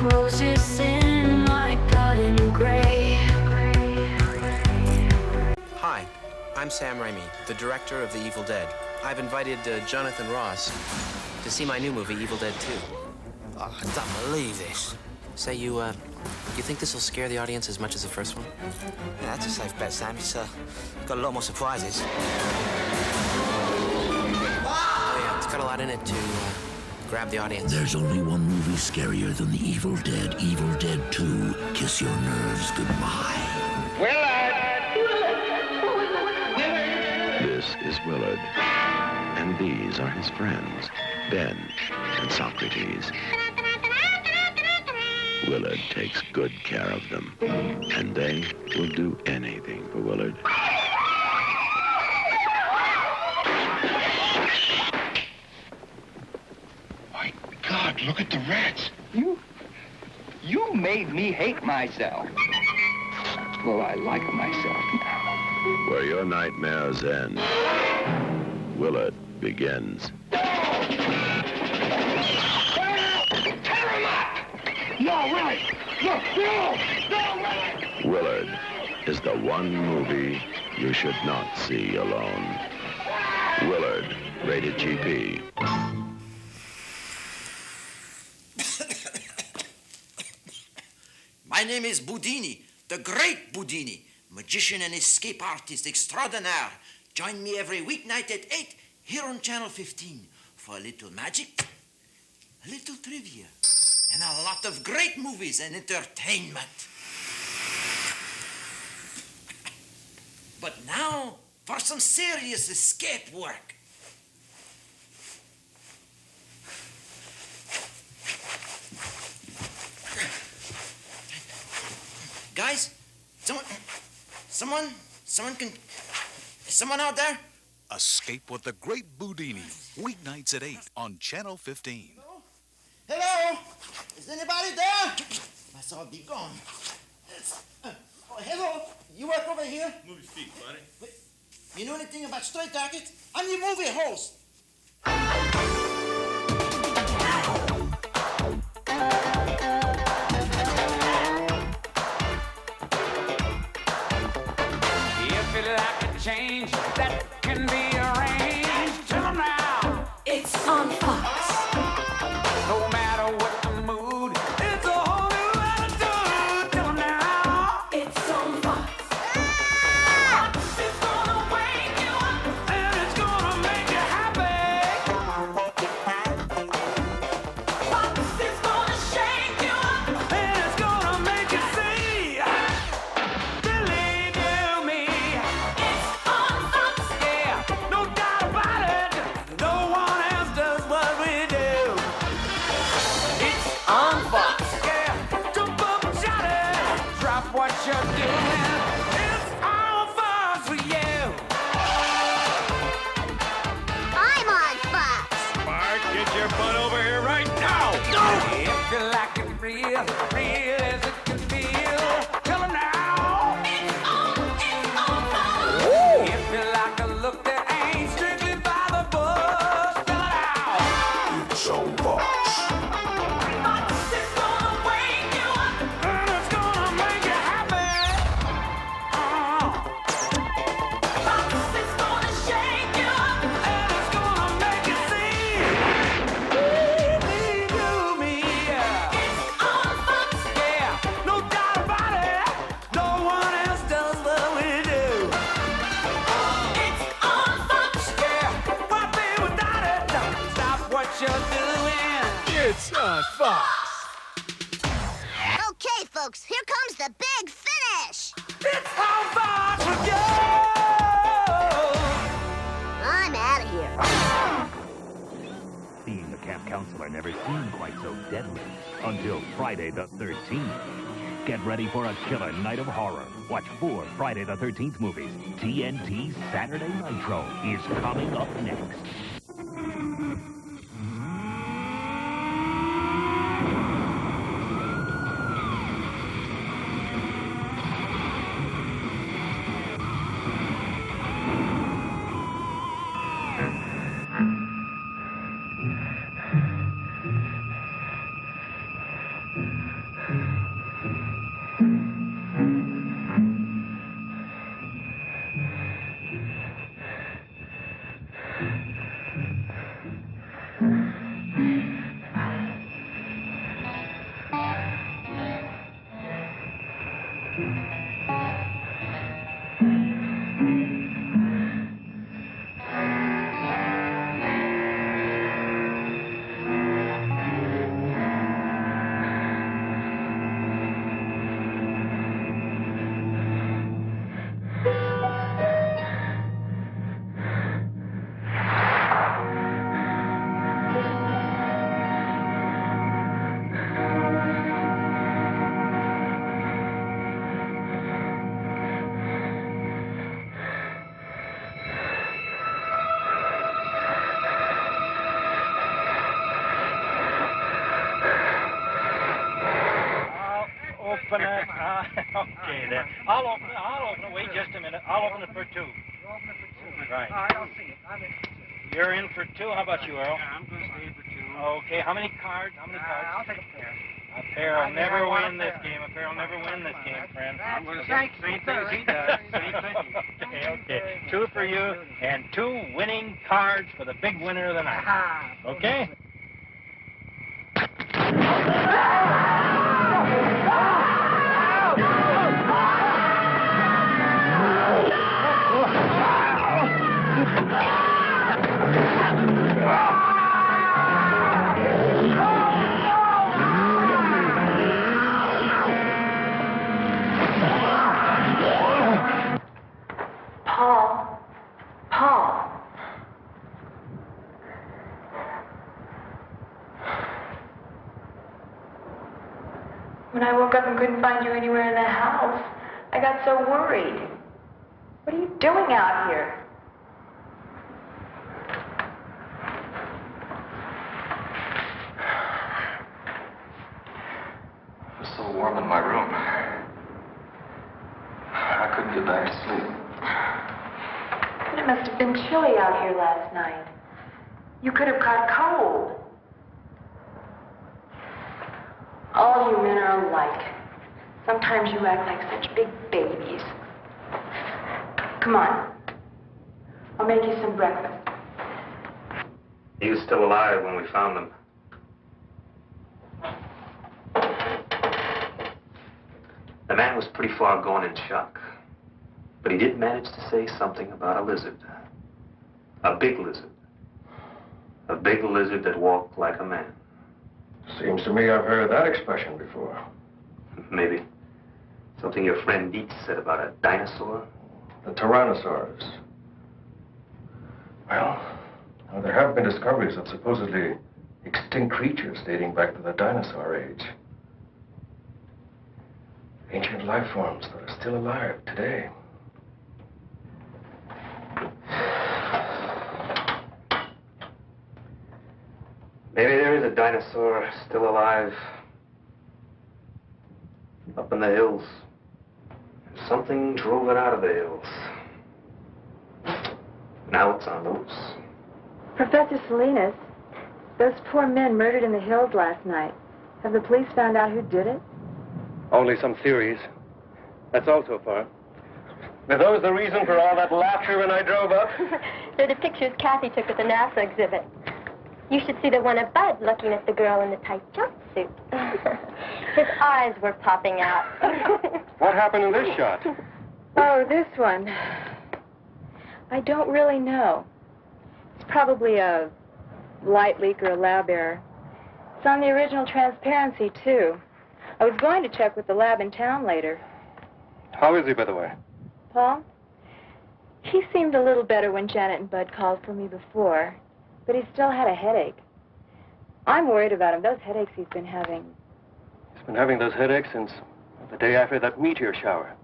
Roses in my garden gray. Hi, I'm Sam Raimi, the director of The Evil Dead. I've invited Jonathan Ross to see my new movie, Evil Dead 2. Oh, I don't believe this. Say, you think this will scare the audience as much as the first one? Yeah, that's a safe bet, Sam. It's got a lot more surprises. Oh, yeah, it's got a lot in it to grab the audience. There's only one movie scarier than The Evil Dead, Evil Dead 2. Kiss your nerves goodbye. This is Willard, and these are his friends, Ben and Socrates. Willard takes good care of them, and they will do anything for Willard. My God, look at the rats. You made me hate myself. Well, I like myself now. Where your nightmares end, Willard begins. No, really! No, really! Willard is the one movie you should not see alone. Willard, rated GP. My name is Boudini, the great Boudini, magician and escape artist extraordinaire. Join me every weeknight at 8 here on Channel 15 for a little magic, a little trivia, and a lot of great movies and entertainment. But now, for some serious escape work. Guys, someone out there? Escape with the Great Boudini, weeknights at 8 on Channel 15. Hello? Is anybody there? I saw it be gone. Hello? You work over here? Movie speak, buddy. Wait, you know anything about straight jackets? I'm your movie host. If you like a change that can be arranged, tell them now. It's on Fox. No matter what the mood, it's a whole new attitude. Tell them now. It's on Fox. Fox is gonna wake you up and it's gonna make you happy. Fox is gonna shake you up and it's gonna make you see. Believe you me, it's on Fox. Yeah, no doubt about it. No one else does what we do. It's on Fox. Yeah, jump up and shout it. Drop what you're doing. It's on Fox for you. I'm on Fox. Bart, get your butt over here right now. If you like it real, real as it can feel, tell 'em now. It's on Fox. If you like a look that ain't strictly by the book, tell 'em now. It's on Fox. Fox is gonna wake you up and it's gonna make you happy. Fox is gonna shake you up and it's gonna make you see. Believe you me, it's on Fox. Yeah, no doubt about it. No one else does what we do. It's on Fox. Yeah, why be without it? Stop what you're doing. It's on Fox. Okay, folks, here comes the big finish. It's on Fox for you. I'm out of here. Being the camp counselor never seemed quite so deadly until Friday the 13th. Get ready for a killer night of horror. Watch 4 Friday the 13th movies. TNT Saturday Nitro is coming up next. Open it. Okay, there. I'll open it. Wait just a minute. I'll open it for 2. You'll open it for 2. Right. All right, I'll see it. I'm in for 2. You're in for 2. How about you, Earl? Yeah, I'm going to stay for 2. Okay. How many cards? How many cards? I'll take a pair. A pair will never win this game. A pair will never win this game, friend. I'm going to say same thing as he does. Same thing. Okay. 2 for you and 2 winning cards for the big winner of the night. Okay? Paul, When I woke up and couldn't find you anywhere in the house, I got so worried. What are you doing out here? It was so warm in my room. I couldn't get back to sleep. But it must have been chilly out here last night. You could have caught cold. All you men are alike. Sometimes you act like such big babies. Come on. I'll make you some breakfast. He was still alive when we found him. The man was pretty far gone in shock. But he did manage to say something about a lizard. A big lizard. A big lizard that walked like a man. Seems to me I've heard that expression before. Maybe. Something your friend Dietz said about a dinosaur? The Tyrannosaurus. Well, now there have been discoveries of supposedly extinct creatures dating back to the dinosaur age. Ancient life forms that are still alive today. Maybe there is a dinosaur still alive up in the hills. Something drove it out of the hills. Now it's on the loose. Professor Salinas, those poor men murdered in the hills last night. Have the police found out who did it? Only some theories. That's all so far. Were those the reason for all that laughter when I drove up? They're the pictures Kathy took at the NASA exhibit. You should see the one of Bud looking at the girl in the tight jumpsuit. His eyes were popping out. What happened in this shot? Oh, this one. I don't really know. It's probably a light leak or a lab error. It's on the original transparency, too. I was going to check with the lab in town later. How is he, by the way? Paul? He seemed a little better when Janet and Bud called for me before, but he still had a headache. I'm worried about him. Those headaches he's been having. He's been having those headaches since the day after that meteor shower.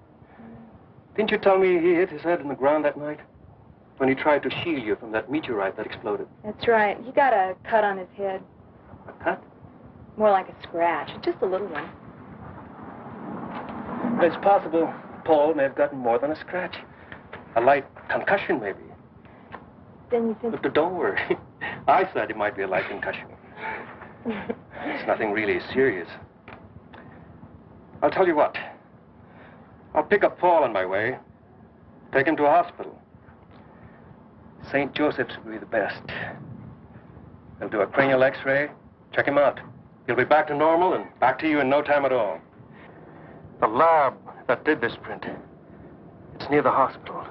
Didn't you tell me he hit his head in the ground that night? When he tried to shield you from that meteorite that exploded. That's right. He got a cut on his head. A cut? More like a scratch. Just a little one. It's possible Paul may have gotten more than a scratch. A light concussion, maybe. Then you think... But don't worry. I said it might be a light concussion. It's nothing really serious. I'll tell you what. I'll pick up Paul on my way. Take him to a hospital. St. Joseph's will be the best. They'll do a cranial x-ray, check him out. He'll be back to normal and back to you in no time at all. The lab that did this print, it's near the hospital.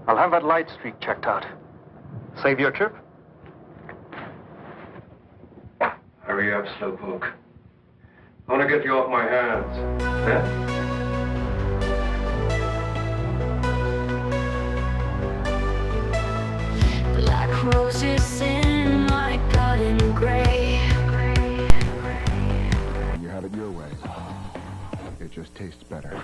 I'll have that light streak checked out. Save your trip. Hurry up, Slowpoke. I want to get you off my hands. Yeah? Black roses in my garden gray. You have it your way. It just tastes better.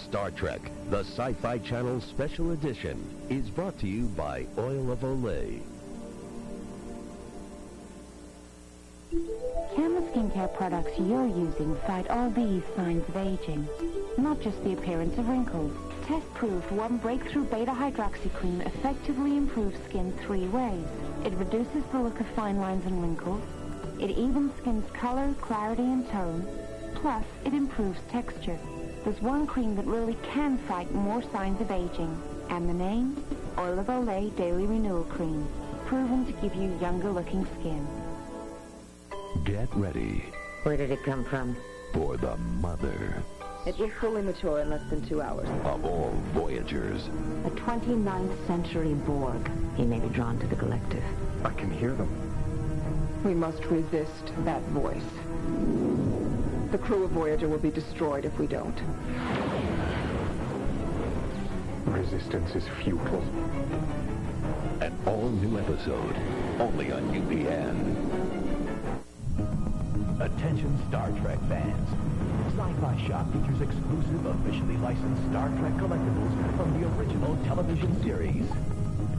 Star Trek, the Sci-Fi Channel Special Edition, is brought to you by Oil of Olay. Can the skincare products you're using fight all these signs of aging? Not just the appearance of wrinkles. Test-proof one breakthrough beta-hydroxy cream effectively improves skin 3 ways. It reduces the look of fine lines and wrinkles. It evens skin's color, clarity, and tone. Plus, it improves texture. There's one cream that really can fight more signs of aging. And the name? Oil of Olay Daily Renewal Cream. Proven to give you younger-looking skin. Get ready. Where did it come from? For the mother It will fully mature in less than 2 hours. of all Voyagers. A 29th century Borg. He may be drawn to the collective. I can hear them. We must resist that voice. The crew of Voyager will be destroyed if we don't. Resistance is futile. An all-new episode, only on UPN. Attention Star Trek fans. Sci-Fi Shop features exclusive, officially licensed Star Trek collectibles from the original television series.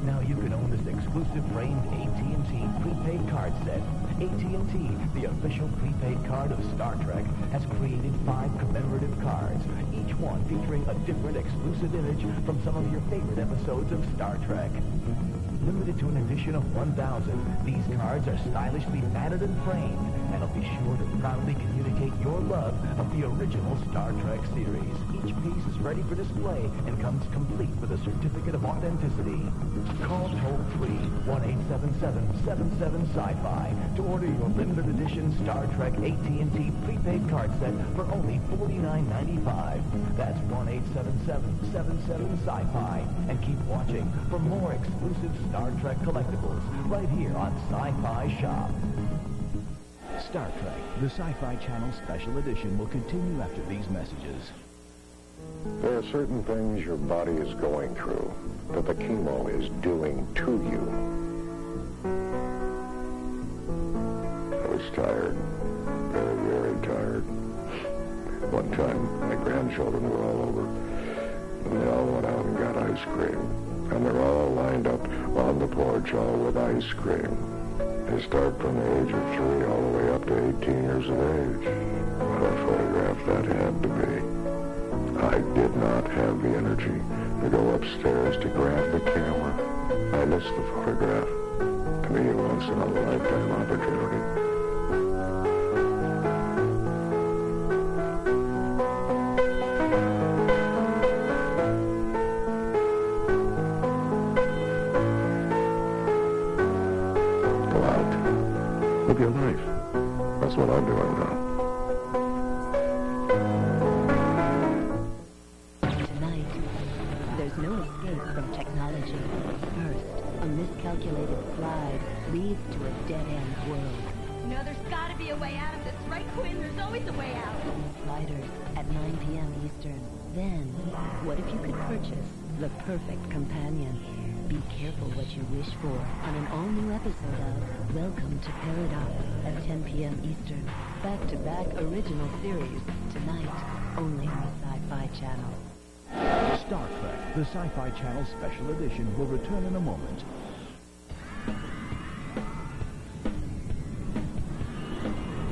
Now you can own this exclusive framed AT&T prepaid card set. AT&T, the official prepaid card of Star Trek, has created 5 commemorative cards, each one featuring a different exclusive image from some of your favorite episodes of Star Trek. Limited to an edition of 1,000, these cards are stylishly battered and framed, and will be sure to proudly communicate your love of the original Star Trek series. Each piece is ready for display and comes complete with a certificate of authenticity. Call toll-free 1-877-77-SCI-FI to order your limited edition Star Trek AT&T prepaid card set for only $49.95. That's 1-877-77-SCI-FI. And keep watching for more exclusive Star Trek collectibles right here on Sci-Fi Shop. Star Trek, the Sci-Fi Channel Special Edition will continue after these messages. There are certain things your body is going through that the chemo is doing to you. I was tired. Very, very tired. One time, my grandchildren were all over, and they all went out and got ice cream. And they're all lined up on the porch, all with ice cream. They start from the age of 3 all the way up to 18 years of age. What a photograph that had to be. I did not have the energy to go upstairs to grab the camera. I missed the photograph. To me, a once-in-a-lifetime opportunity. Live your life. That's what I'm doing now. Tonight, there's no escape from technology. First, a miscalculated slide leads to a dead-end world. No, there's got to be a way out of this, right, Quinn? There's always a way out. Sliders at 9 p.m. Eastern. Then, what if you could purchase the perfect companion? Be careful what you wish for on an all-new episode of Welcome to Paradox at 10 p.m. Eastern. Back-to-back original series tonight, only on the Sci-Fi Channel. Star Trek, the Sci-Fi Channel Special Edition will return in a moment.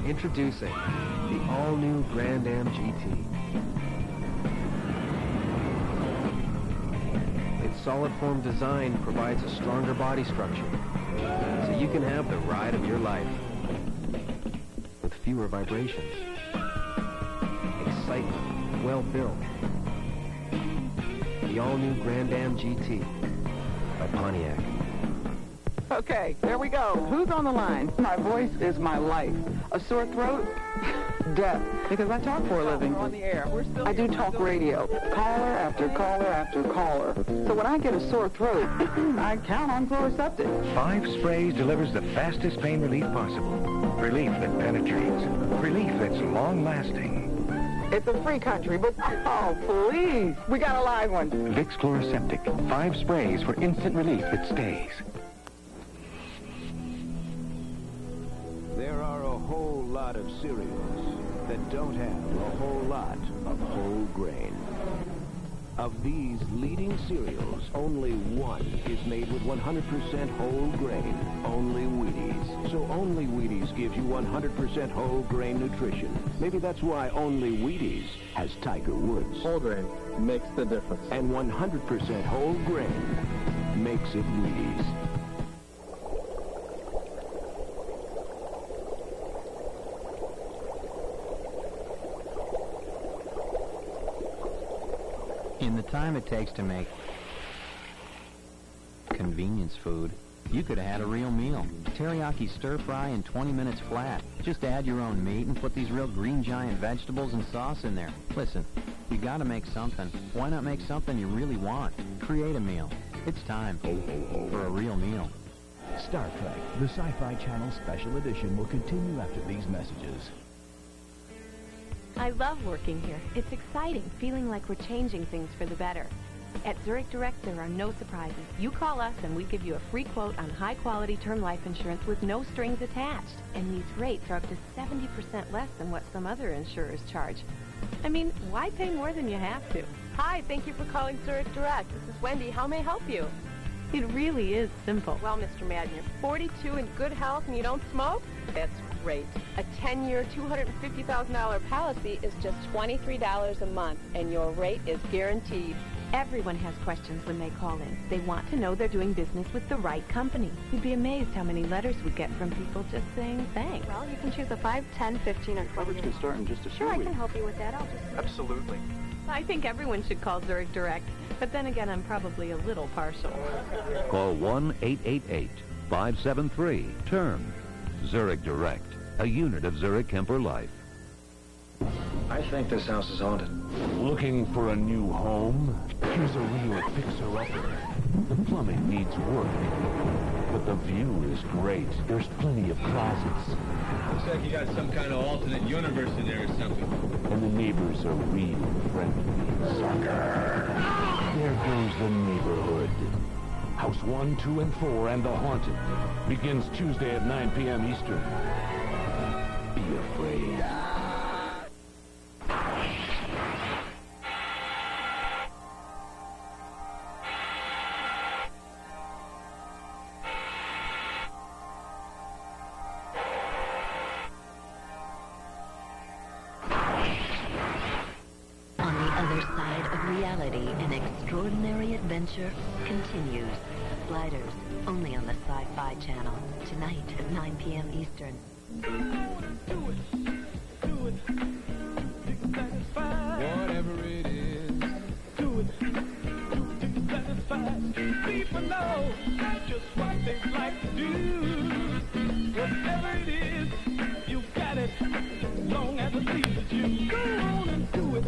Introducing the all-new Grand Am GT. Its solid form design provides a stronger body structure, so you can have the ride of your life with fewer vibrations. Excitement, well built. The all-new Grand Am GT by Pontiac. Okay, there we go. Who's on the line? My voice is my life. A sore throat? Death. Because I talk for a living. On the air. I do talk radio. Caller after caller after caller. So when I get a sore throat, I count on Chloraseptic. 5 sprays delivers the fastest pain relief possible. Relief that penetrates. Relief that's long-lasting. It's a free country, but oh, please. We got a live one. Vicks Chloraseptic. 5 sprays for instant relief that stays. There are a whole lot of cereals that don't have a whole lot of whole grain. Of these leading cereals, only one is made with 100% whole grain. Only Wheaties. So Only Wheaties gives you 100% whole grain nutrition. Maybe that's why Only Wheaties has Tiger Woods. Whole grain makes the difference. And 100% whole grain makes it Wheaties. In the time it takes to make convenience food, you could have had a real meal. Teriyaki stir fry in 20 minutes flat. Just add your own meat and put these real green giant vegetables and sauce in there. Listen, you gotta make something. Why not make something you really want? Create a meal. It's time for a real meal. Star Trek, the Sci-Fi Channel Special Edition will continue after these messages. I love working here. It's exciting, feeling like we're changing things for the better. At Zurich Direct, there are no surprises. You call us and we give you a free quote on high-quality term life insurance with no strings attached. And these rates are up to 70% less than what some other insurers charge. I mean, why pay more than you have to? Hi, thank you for calling Zurich Direct. This is Wendy. How may I help you? It really is simple. Well, Mr. Madden, you're 42 in good health and you don't smoke? That's great. A 10-year, $250,000 policy is just $23 a month, and your rate is guaranteed. Everyone has questions when they call in. They want to know they're doing business with the right company. You'd be amazed how many letters we get from people just saying thanks. Well, you can choose a 5, 10, 15, or 20. Coverage can start in just a few Sure, I weeks. can help you with that. I'll just... Absolutely. I think everyone should call Zurich Direct, but then again, I'm probably a little partial. Call 1-888-573-TERM. Zurich Direct, a unit of Zurich Kemper Life. I think this house is haunted. Looking for a new home? Here's a real fixer-upper. The plumbing needs work, but the view is great. There's plenty of closets. Looks like you got some kind of alternate universe in there or something. And the neighbors are real friendly. Sucker! There goes the neighborhood. House 1, 2, and 4 and The Haunted begins Tuesday at 9 p.m. Eastern. Be afraid. On the other side of reality, an extraordinary adventure continues. Sliders, only on the Sci-Fi Channel. Tonight at 9 p.m. Eastern. Whatever it is, do it. People know just what they like to do. Whatever it is, you got it. As long as it pleases you, go on and do it.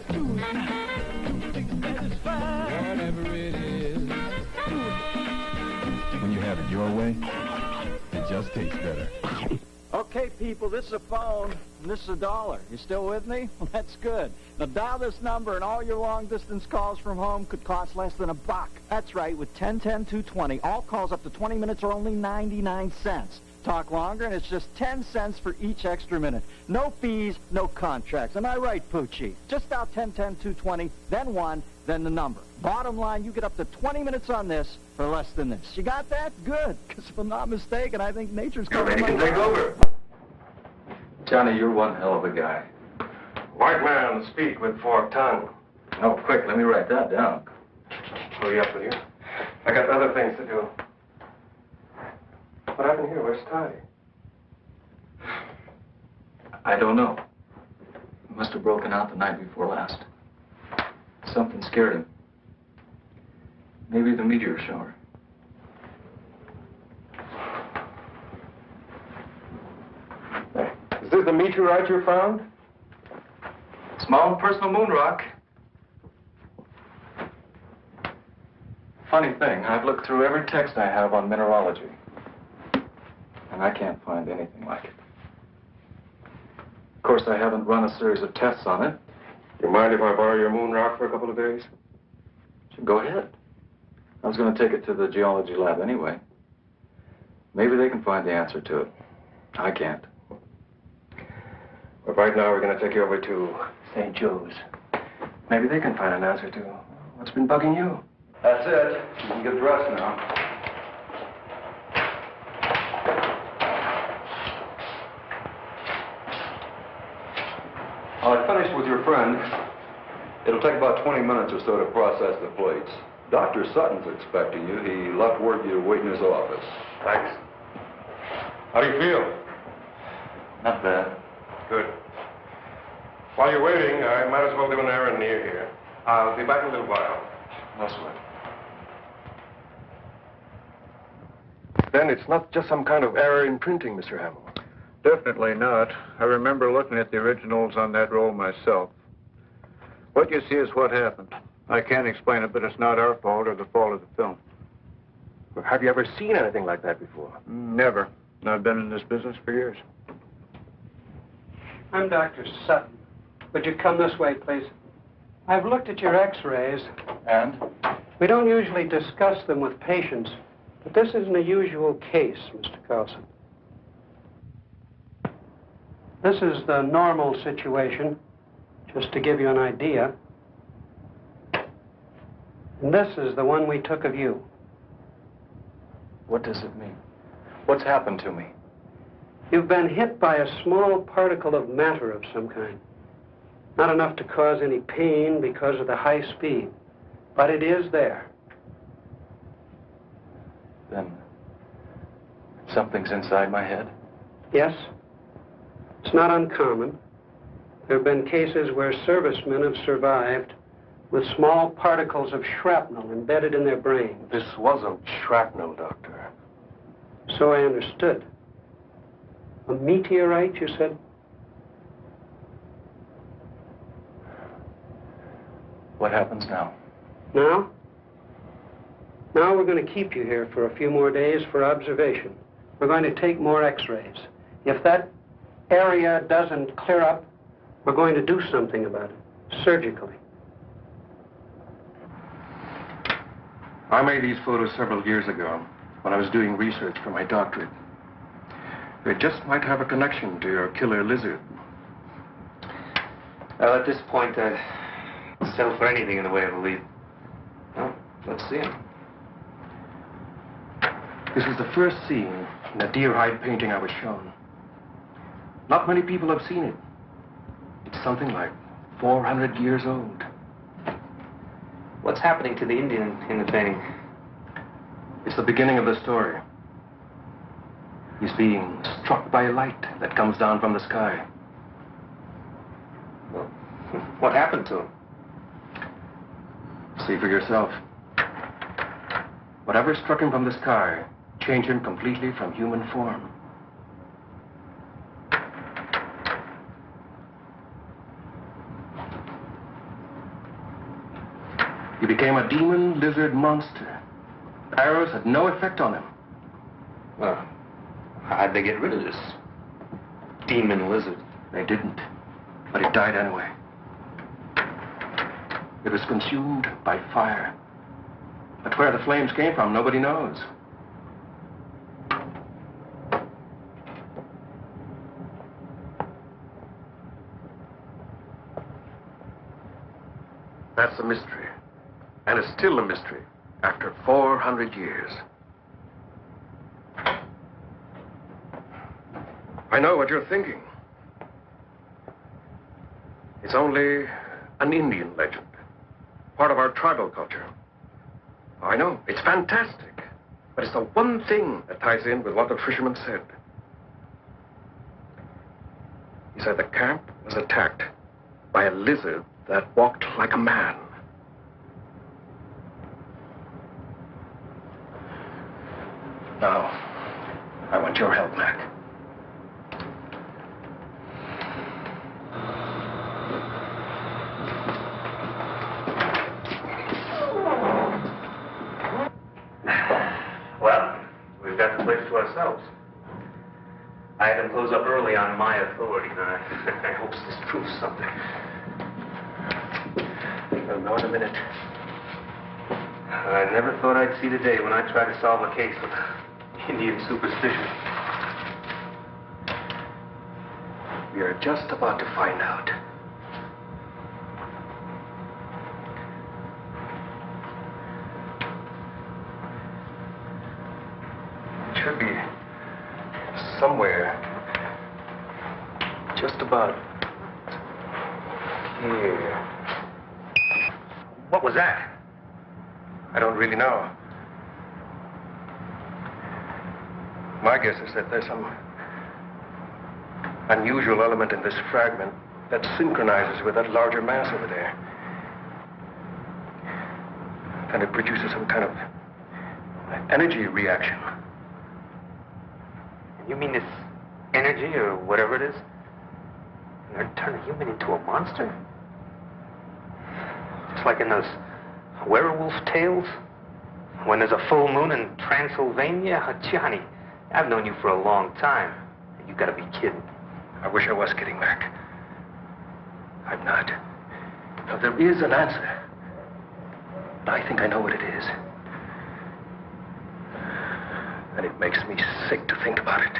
Do it. Be satisfied. Whatever it is, do it. When you have it your way, it just tastes better. Okay, people, this is a phone, and this is $1. You still with me? Well, that's good. Now dial this number, and all your long-distance calls from home could cost less than $1. That's right, with 10-10-220. All calls up to 20 minutes are only 99 cents. Talk longer, and it's just 10 cents for each extra minute. No fees, no contracts. Am I right, Poochie? Just dial 10-10-220, then 1, then the number. Bottom line, you get up to 20 minutes on this for less than this. You got that? Good. Because if I'm not mistaken, I think nature's coming. Ready to take over. Johnny, you're one hell of a guy. White man, speak with forked tongue. Oh, quick, let me write that down. Hurry up, will you? I got other things to do. What happened here? Where's Toddy? I don't know. He must have broken out the night before last. Something scared him. Maybe the meteor shower. Is this the meteorite you found? It's my own personal moon rock. Funny thing, I've looked through every text I have on mineralogy, and I can't find anything like it. Of course, I haven't run a series of tests on it. Do you mind if I borrow your moon rock for a couple of days? Sure, go ahead. I was going to take it to the geology lab anyway. Maybe they can find the answer to it. I can't. But right now, we're going to take you over to St. Joe's. Maybe they can find an answer to what's been bugging you. That's it. You can get dressed now. I finished with your friend. It'll take about 20 minutes or so to process the plates. Dr. Sutton's expecting you. He left word you'd wait in his office. Thanks. How do you feel? Not bad. Good. While you're waiting, I might as well do an errand near here. I'll be back in a little while. No sweat. Then it's not just some kind of error in printing, Mr. Hamill. Definitely not. I remember looking at the originals on that roll myself. What you see is what happened. I can't explain it, but it's not our fault or the fault of the film. Well, have you ever seen anything like that before? Never. I've been in this business for years. I'm Dr. Sutton. Would you come this way, please? I've looked at your x-rays, And? We don't usually discuss them with patients, but this isn't a usual case, Mr. Carlson. This is the normal situation, just to give you an idea. And this is the one we took of you. What does it mean? What's happened to me? You've been hit by a small particle of matter of some kind. Not enough to cause any pain because of the high speed, but it is there. Then something's inside my head? Yes. It's not uncommon. There have been cases where servicemen have survived with small particles of shrapnel embedded in their brain. This wasn't shrapnel, Doctor. So I understood. A meteorite, you said? What happens now? Now? Now we're going to keep you here for a few more days for observation. We're going to take more x-rays. If that area doesn't clear up, we're going to do something about it, surgically. I made these photos several years ago when I was doing research for my doctorate. They just might have a connection to your killer lizard. Well, at this point, I'd settle for anything in the way of a lead. Well, let's see him. This is the first scene in a deer hide painting I was shown. Not many people have seen it. It's something like 400 years old. What's happening to the Indian in the painting? It's the beginning of the story. He's being struck by a light that comes down from the sky. Well, what happened to him? See for yourself. Whatever struck him from the sky changed him completely from human form. He became a demon lizard monster. Arrows had no effect on him. Well, how'd they get rid of this demon lizard? They didn't, but it died anyway. It was consumed by fire. But where the flames came from, nobody knows. That's a mystery. And it's still a mystery after 400 years. I know what you're thinking. It's only an Indian legend, part of our tribal culture. I know, it's fantastic, but it's the one thing that ties in with what the fisherman said. He said the camp was attacked by a lizard that walked like a man. Now, I want your help, Mac. Well, we've got the place to ourselves. I had them close up early on my authority, and I hope this proves something. I'll know in a minute. I never thought I'd see the day when I tried to solve a case with Indian superstition. We are just about to find out. It should be somewhere just about here. What was that? I don't really know. My guess is that there's some unusual element in this fragment that synchronizes with that larger mass over there. And it produces some kind of energy reaction. You mean this energy, or whatever it is, gonna turn a human into a monster? Just like in those werewolf tales? When there's a full moon in Transylvania? Johnny, I've known you for a long time. You gotta be kidding. I wish I was kidding, Mac. I'm not. Now, there is an answer. But I think I know what it is. And it makes me sick to think about it.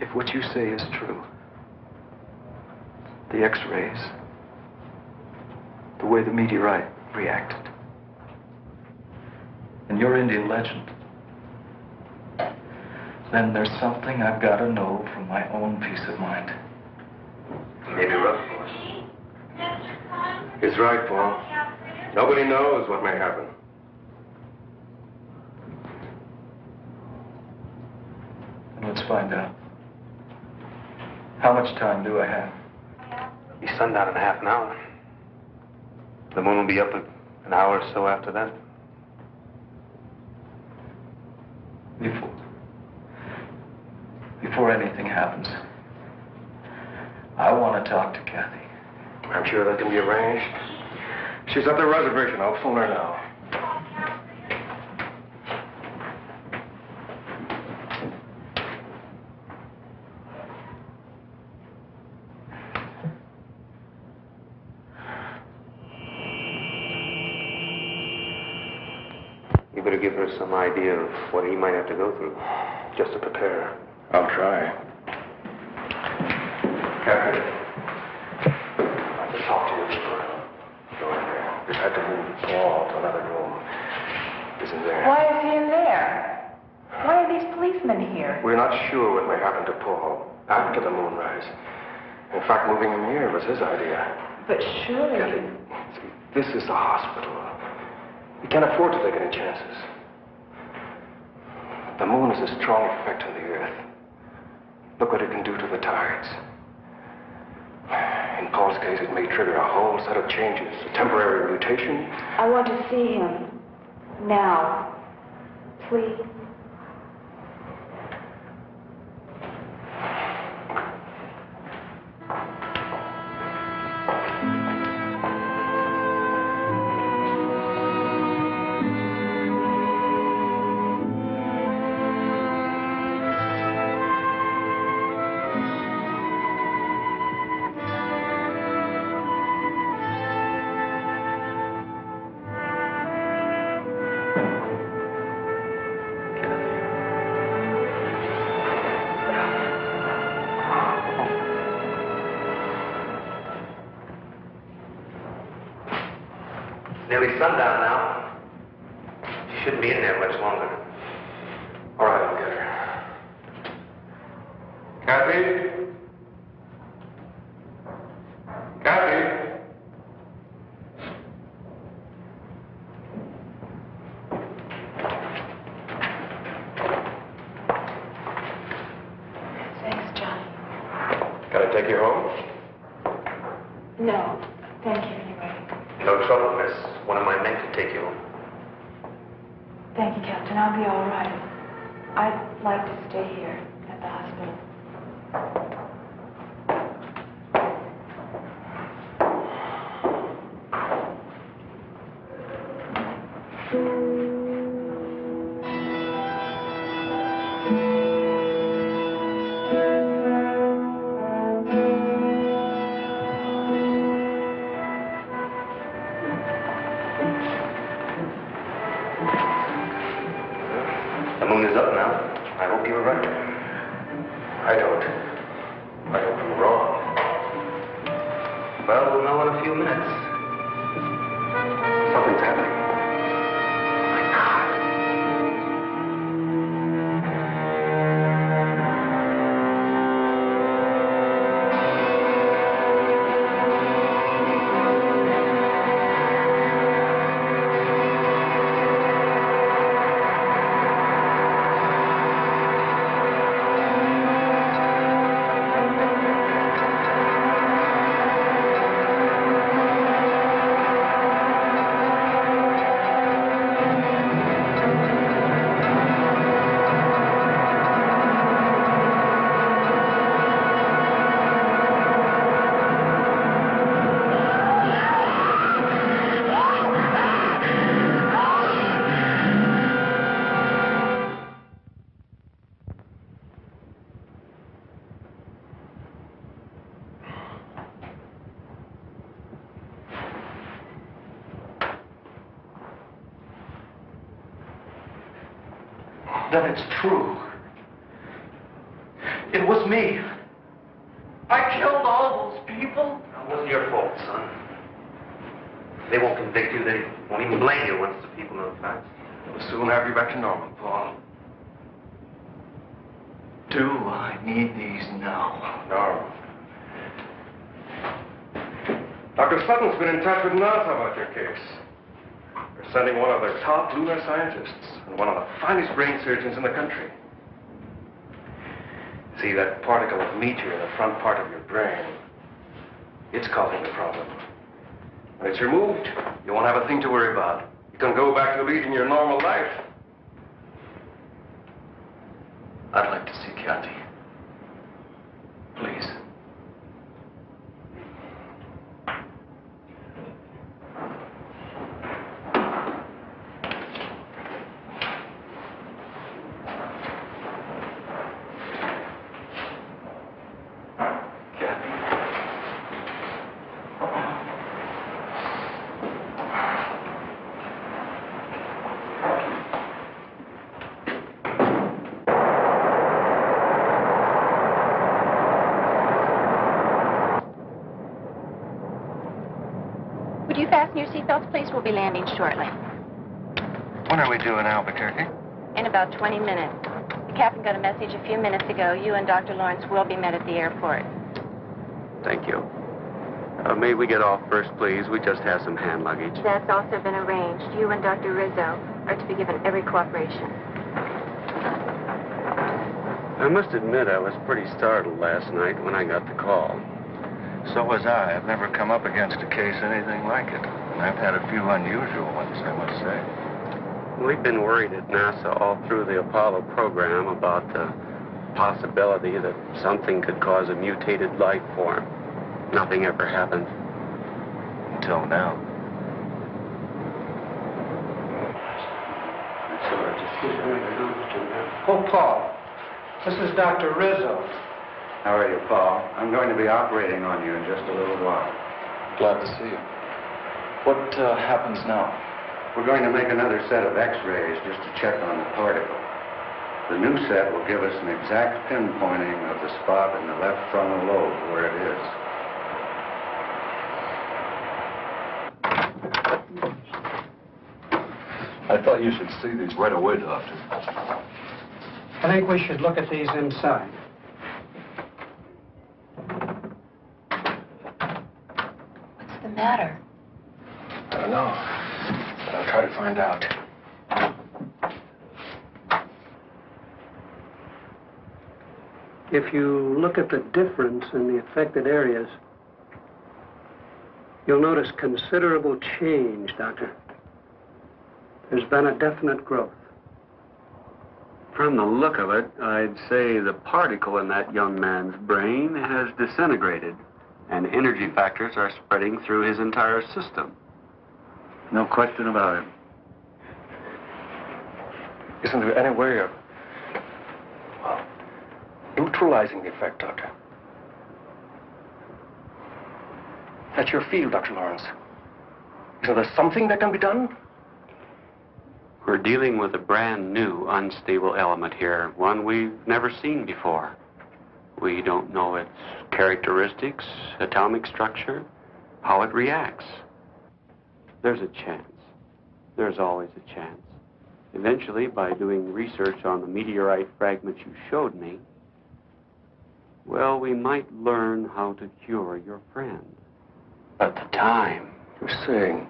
If what you say is true, the X-rays, the way the meteorite reacted, and your Indian legend, then there's something I've got to know for my own peace of mind. Maybe rough, boy. He's right, Paul. Nobody knows what may happen. And let's find out. How much time do I have? Be sundown in half an hour. The moon will be up an hour or so after that. Before anything happens, I want to talk to Kathy. I'm sure that can be arranged. She's at the reservation. I'll phone her now. You better give her some idea of what he might have to go through, just to prepare her. I'll try. Captain, I can talk to you. Go in there. We've had to move Paul to another room. Isn't there? Why is he in there? Why are these policemen here? We're not sure what may happen to Paul after the moonrise. In fact, moving him here was his idea. But surely... Kathy, see, this is the hospital. We can't afford to take any chances. The moon is a strong effect on the Earth. Look what it can do to the tides. In Paul's case, it may trigger a whole set of changes, a temporary mutation. I want to see him. Now. Please. Nearly sundown now. She shouldn't be in there much longer. All right, I'll get her. Kathy? Kathy? Thanks, Johnny. Can I take you home? No. Thank you anyway. No trouble, miss. One of my men can take you home. Thank you, Captain. I'll be all right. I'd like to stay here at the hospital. The moon is up now. I hope you were right. I don't. I hope I'm wrong. Well, we'll know in a few minutes. Something's happening. Then it's true. It was me. I killed all those people. It wasn't your fault, son. They won't convict you. They won't even blame you once the people know the facts. We'll soon have you back to normal, Paul. Do I need these now? No. Dr. Sutton's been in touch with NASA about your case. They're sending one of their top lunar scientists and one of the finest brain surgeons in the country. See, that particle of meteor in the front part of your brain, it's causing the problem. When it's removed, you won't have a thing to worry about. You can go back to leading your normal life. I'd like to see Kathy. Please. Would you fasten your seatbelts, please? We'll be landing shortly. When are we due in Albuquerque? In about 20 minutes. The captain got a message a few minutes ago. You and Dr. Lawrence will be met at the airport. Thank you. May we get off first, please? We just have some hand luggage. That's also been arranged. You and Dr. Rizzo are to be given every cooperation. I must admit I was pretty startled last night when I got the call. So was I. I've never come up against a case anything like it. And I've had a few unusual ones, I must say. We've been worried at NASA all through the Apollo program about the possibility that something could cause a mutated life form. Nothing ever happened. Until now. Oh, Paul, this is Dr. Rizzo. How are you, Paul? I'm going to be operating on you in just a little while. Glad to see you. What happens now? We're going to make another set of X-rays just to check on the particle. The new set will give us an exact pinpointing of the spot in the left frontal lobe where it is. I thought you should see these right away, Doctor. I think we should look at these inside. What's the matter? I don't know. But I'll try to find out. If you look at the difference in the affected areas, you'll notice considerable change, Doctor. There's been a definite growth. From the look of it, I'd say the particle in that young man's brain has disintegrated, and energy factors are spreading through his entire system. No question about it. Isn't there any way of neutralizing the effect, Doctor? That's your field, Dr. Lawrence. Isn't there something that can be done? We're dealing with a brand new unstable element here, one we've never seen before. We don't know its characteristics, atomic structure, how it reacts. There's a chance. There's always a chance. Eventually, by doing research on the meteorite fragments you showed me, well, we might learn how to cure your friend. But the time... You're saying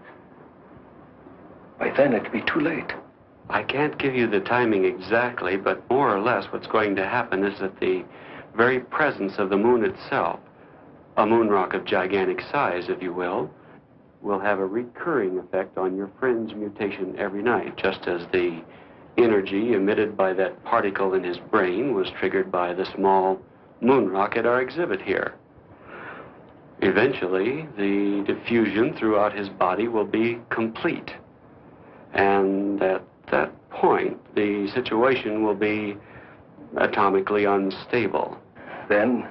by then it'd be too late. I can't give you the timing exactly, but more or less what's going to happen is that the very presence of the moon itself, a moon rock of gigantic size, if you will have a recurring effect on your friend's mutation every night, just as the energy emitted by that particle in his brain was triggered by the small moon rock at our exhibit here. Eventually, the diffusion throughout his body will be complete. And at that point, the situation will be atomically unstable. Then,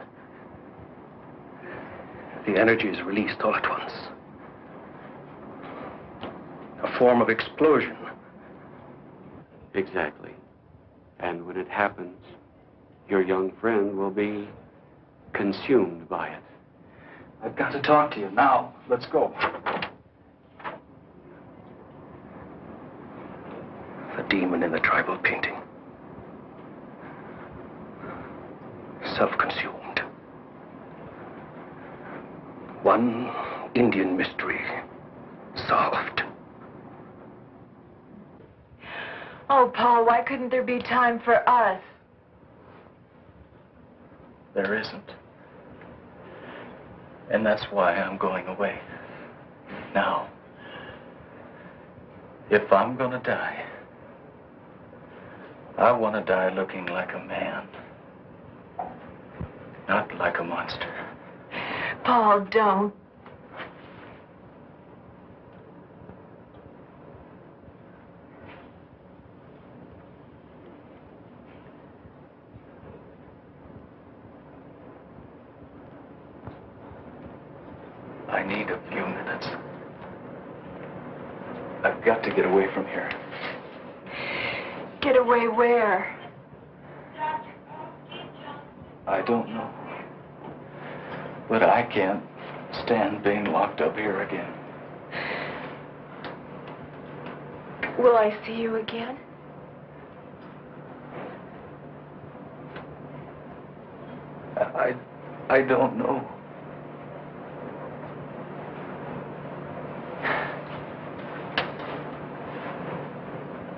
the energy is released all at once. A form of explosion. Exactly. And when it happens, your young friend will be consumed by it. I've got to talk to you now. Let's go. The demon in the tribal painting. Self-consumed. One Indian mystery solved. Oh, Paul, why couldn't there be time for us? There isn't. And that's why I'm going away. Now, if I'm gonna die, I want to die looking like a man, not like a monster. Paul, don't. I need a few minutes. I've got to get away from here. Get away where? I don't know. But I can't stand being locked up here again. Will I see you again? I don't know.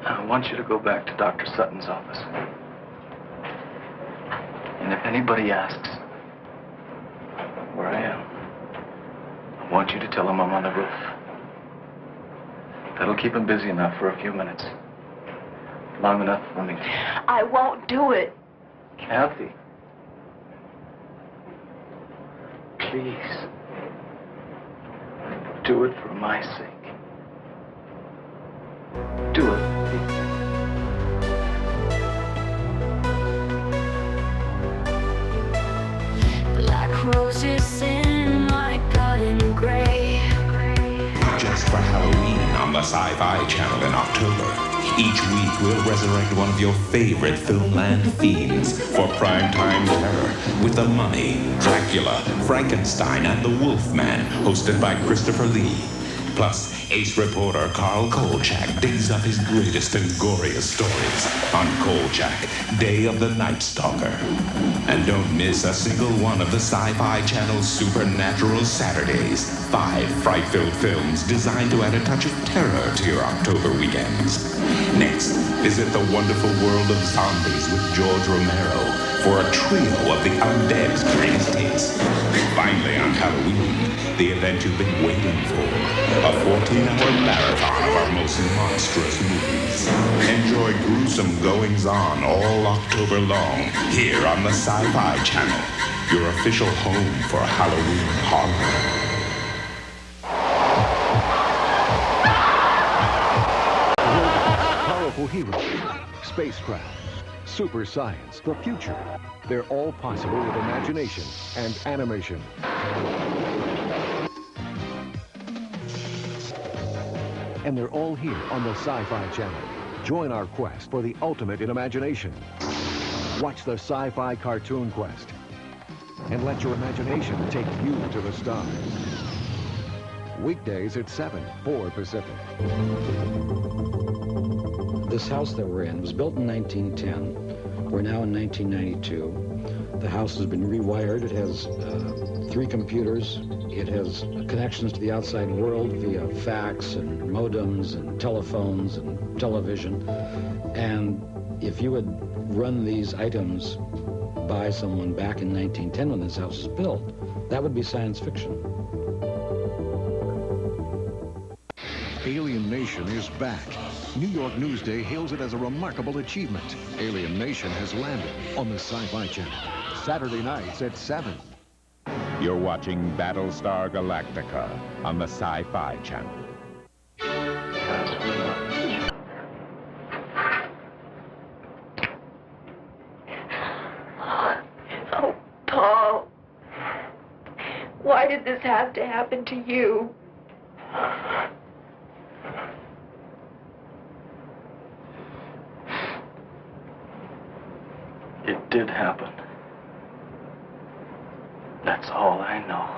I want you to go back to Dr. Sutton's office. And if anybody asks where I am, I want you to tell them I'm on the roof. That'll keep him busy enough for a few minutes. Long enough for me. I won't do it. Kathy. Please. Do it for my sake. Do it. Black roses in my garden gray. Just for Halloween on the Sci-Fi Channel in October. Each week we'll resurrect one of your favorite Filmland themes for primetime terror with The Mummy, Dracula, Frankenstein, and The Wolfman, hosted by Christopher Lee. Plus, ace reporter Carl Kolchak digs up his greatest and goriest stories on Kolchak, Day of the Night Stalker. And don't miss a single one of the Sci-Fi Channel's Supernatural Saturdays. 5 fright-filled films designed to add a touch of terror to your October weekends. Next, visit the wonderful world of zombies with George Romero for a trio of the undead's greatest hits. Finally, on Halloween, the event you've been waiting for. A 14-hour marathon of our most monstrous movies. Enjoy gruesome goings-on all October long here on the Sci-Fi Channel, your official home for Halloween horror. Powerful heroes, spacecraft, super science, the future. They're all possible with imagination and animation. And they're all here on the Sci-Fi Channel. Join our quest for the ultimate in imagination. Watch the Sci-Fi Cartoon Quest. And let your imagination take you to the stars. Weekdays at 7, 4 Pacific. This house that we're in was built in 1910. We're now in 1992. The house has been rewired. It has 3 computers. It has connections to the outside world via fax and modems and telephones and television. And if you had run these items by someone back in 1910 when this house was built, that would be science fiction. Alien Nation is back. New York Newsday hails it as a remarkable achievement. Alien Nation has landed on the Sci-Fi Channel. Saturday nights at 7. You're watching Battlestar Galactica on the Sci-Fi Channel. Oh, Paul. Why did this have to happen to you? It did happen. That's all I know.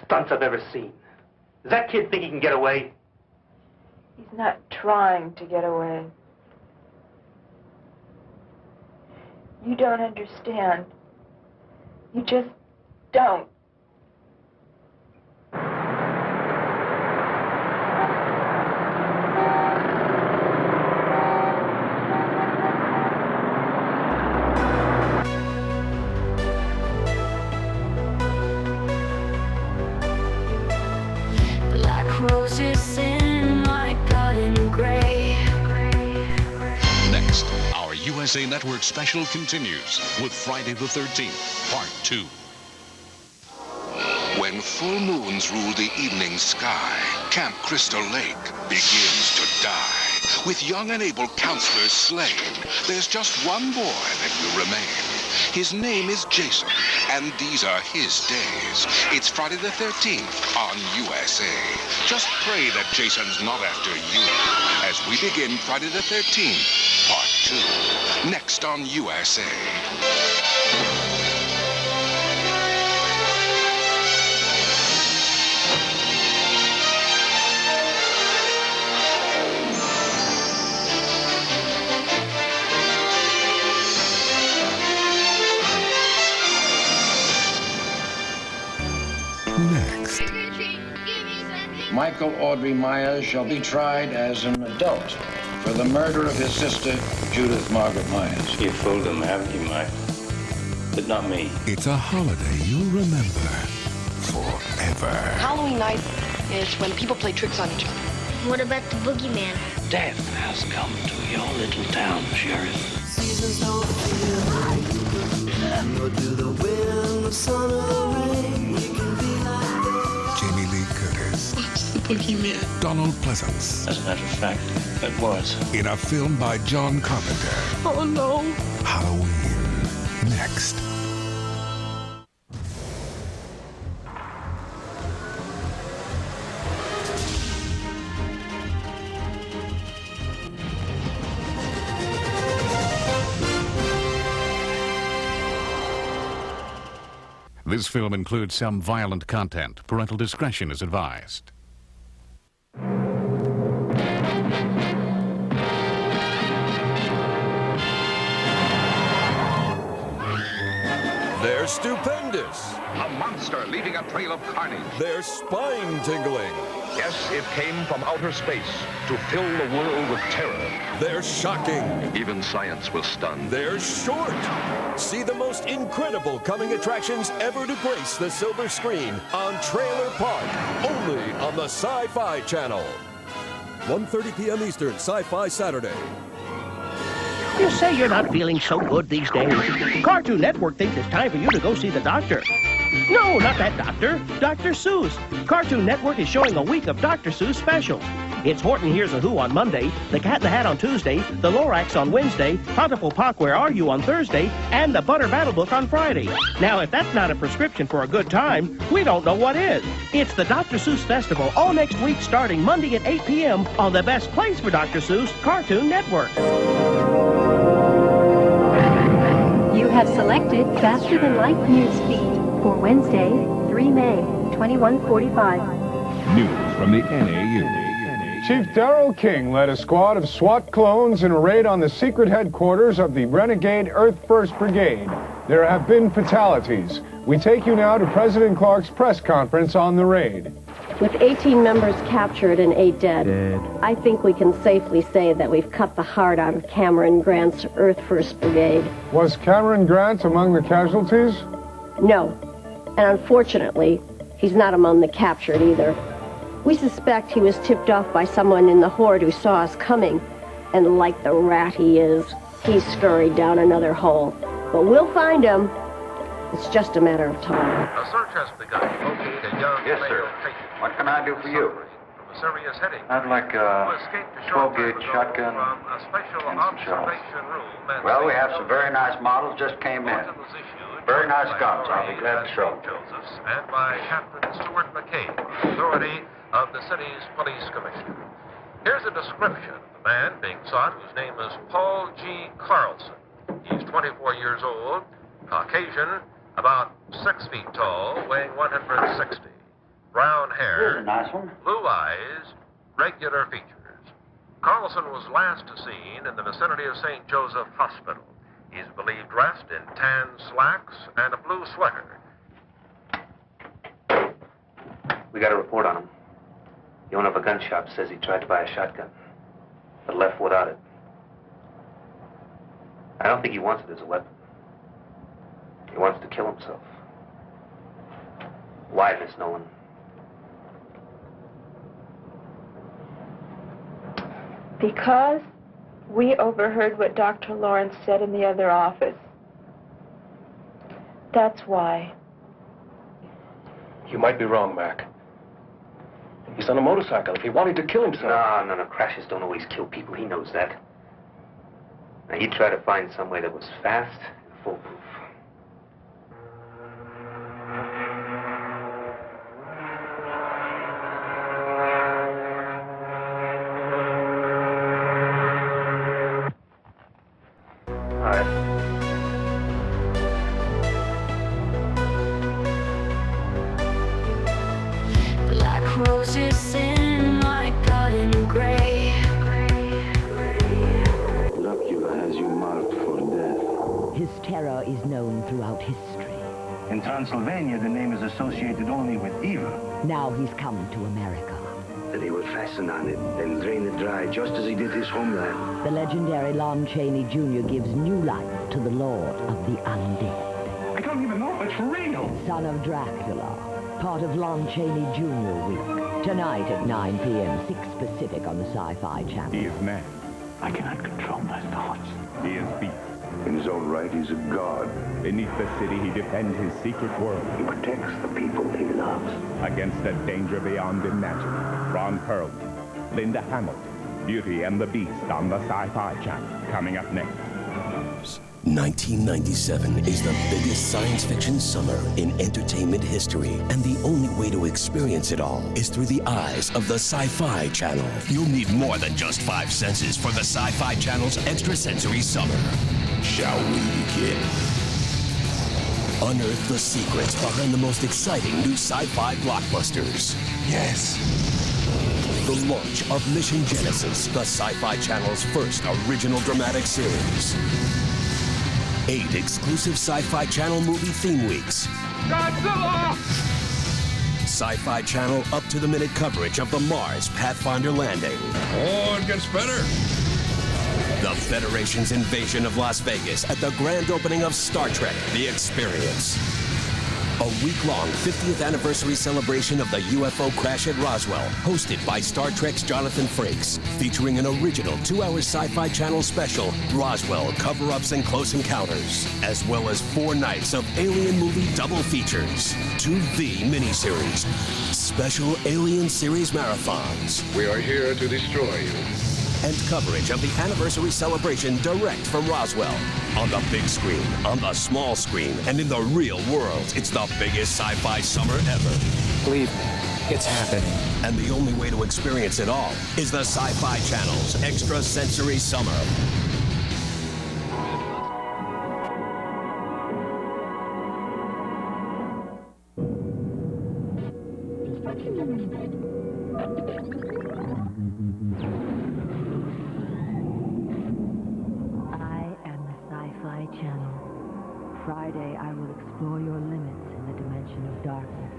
Stunts I've ever seen. Does that kid think he can get away? He's not trying to get away. You don't understand. You just don't. Roses in my garden gray. Next, our USA Network special continues with Friday the 13th, Part 2. When full moons rule the evening sky, Camp Crystal Lake begins to die. With young and able counselors slain, there's just one boy that will remain. His name is Jason, and these are his days. It's Friday the 13th on USA. Just pray that Jason's not after you as we begin Friday the 13th, Part 2, next on USA. Next. Michael Audrey Myers shall be tried as an adult for the murder of his sister, Judith Margaret Myers. You fooled him, haven't you, Mike? But not me. It's a holiday you'll remember forever. Halloween night is when people play tricks on each other. What about the boogeyman? Death has come to your little town, Sheriff. Seasons don't feel right. Nor do the wind, the sun, or rain. We can be like that. Jamie Lee Curtis. What's the boogeyman? Donald Pleasance. As a matter of fact, it was. In a film by John Carpenter. Oh, no. Halloween. Next. This film includes some violent content. Parental discretion is advised. They're stupendous. A monster leaving a trail of carnage. They're spine-tingling. Yes, it came from outer space to fill the world with terror. They're shocking. Even science was stunned. They're short. See the most incredible coming attractions ever to grace the silver screen on Trailer Park, only on the Sci-Fi Channel. 1:30 p.m. Eastern, Sci-Fi Saturday. You say you're not feeling so good these days. Cartoon Network thinks it's time for you to go see the doctor. No, not that doctor. Dr. Seuss. Cartoon Network is showing a week of Dr. Seuss specials. It's Horton Hears a Who on Monday, The Cat in the Hat on Tuesday, The Lorax on Wednesday, Bountiful Pock, Where Are You on Thursday, and The Butter Battle Book on Friday. Now, if that's not a prescription for a good time, we don't know what is. It's the Dr. Seuss Festival all next week starting Monday at 8 p.m. on the best place for Dr. Seuss, Cartoon Network. You have selected Faster Than Light Newsfeed for Wednesday, 3 May, 2145. News from the NAU. Chief Darrell King led a squad of SWAT clones in a raid on the secret headquarters of the renegade Earth First Brigade. There have been fatalities. We take you now to President Clark's press conference on the raid. With 18 members captured and 8 dead, I think we can safely say that we've cut the heart out of Cameron Grant's Earth First Brigade. Was Cameron Grant among the casualties? No. And unfortunately, he's not among the captured either. We suspect he was tipped off by someone in the horde who saw us coming. And like the rat he is, he scurried down another hole. But we'll find him. It's just a matter of time. A search has begun to locate a young Yes, sir. male patient. What can I do for you? From a serious headache. I'd like Who a escaped a short 12-gauge time ago shotgun from a special and some shells. observation room at Well, we St. have some very nice models just came in. Very nice guns. I'll be glad to show. Joseph's and by Captain Stuart McCabe, authority of the city's police commissioner. Here's a description of the man being sought, whose name is Paul G. Carlson. He's 24 years old, Caucasian, about 6 feet tall, weighing 160. Brown hair, Here's a nice one. blue eyes, regular features. Carlson was last seen in the vicinity of St. Joseph Hospital. He's believed dressed in tan slacks and a blue sweater. We got a report on him. The owner of a gun shop says he tried to buy a shotgun, but left without it. I don't think he wants it as a weapon. He wants to kill himself. Why, Miss Nolan? Because we overheard what Dr. Lawrence said in the other office. That's why. You might be wrong, Mac. He's on a motorcycle. If he wanted to kill himself... No. Crashes don't always kill people. He knows that. Now, he tried to find some way that was fast and foolproof. Black roses in my garden gray. Dracula has you marked for death. His terror is known throughout history. In Transylvania, the name is associated only with evil. Now he's come to America. That he will fasten on it, then drain it dry, just as he did his homeland. The legendary Lon Chaney Jr. gives new life to the Lord of the Undead. I don't even know if it's real. Son of Dracula, part of Lon Chaney Jr. Week. Tonight at 9 p.m., 6 Pacific on the Sci-Fi Channel. He is man. I cannot control my thoughts. He is beast. In his own right, he's a god. Beneath the city, he defends his secret world. He protects the people he loves. Against a danger beyond imagining. Ron Perlman, Linda Hamilton, Beauty and the Beast on the Sci-Fi Channel. Coming up next. 1997 is the biggest science fiction summer in entertainment history, and the only way to experience it all is through the eyes of the Sci-Fi Channel. You'll need more than just 5 senses for the Sci-Fi Channel's extrasensory summer. Shall we begin? Unearth the secrets behind the most exciting new sci-fi blockbusters. Yes. The launch of Mission Genesis, the Sci-Fi Channel's first original dramatic series. 8 exclusive Sci-Fi Channel movie theme weeks. Godzilla! Sci-Fi Channel up-to-the-minute coverage of the Mars Pathfinder landing. Oh, it gets better. The Federation's invasion of Las Vegas at the grand opening of Star Trek: The Experience. A week-long 50th anniversary celebration of the UFO crash at Roswell, hosted by Star Trek's Jonathan Frakes, featuring an original 2-hour Sci-Fi Channel special, Roswell Cover-Ups and Close Encounters, as well as 4 nights of Alien movie double features, 2 V miniseries, special Alien series marathons. We are here to destroy you. And coverage of the anniversary celebration direct from Roswell. On the big screen, on the small screen, and in the real world, it's the biggest sci-fi summer ever. Believe me, it's happening. And the only way to experience it all is the Sci-Fi Channel's extrasensory summer. Friday, I will explore your limits in the dimension of darkness.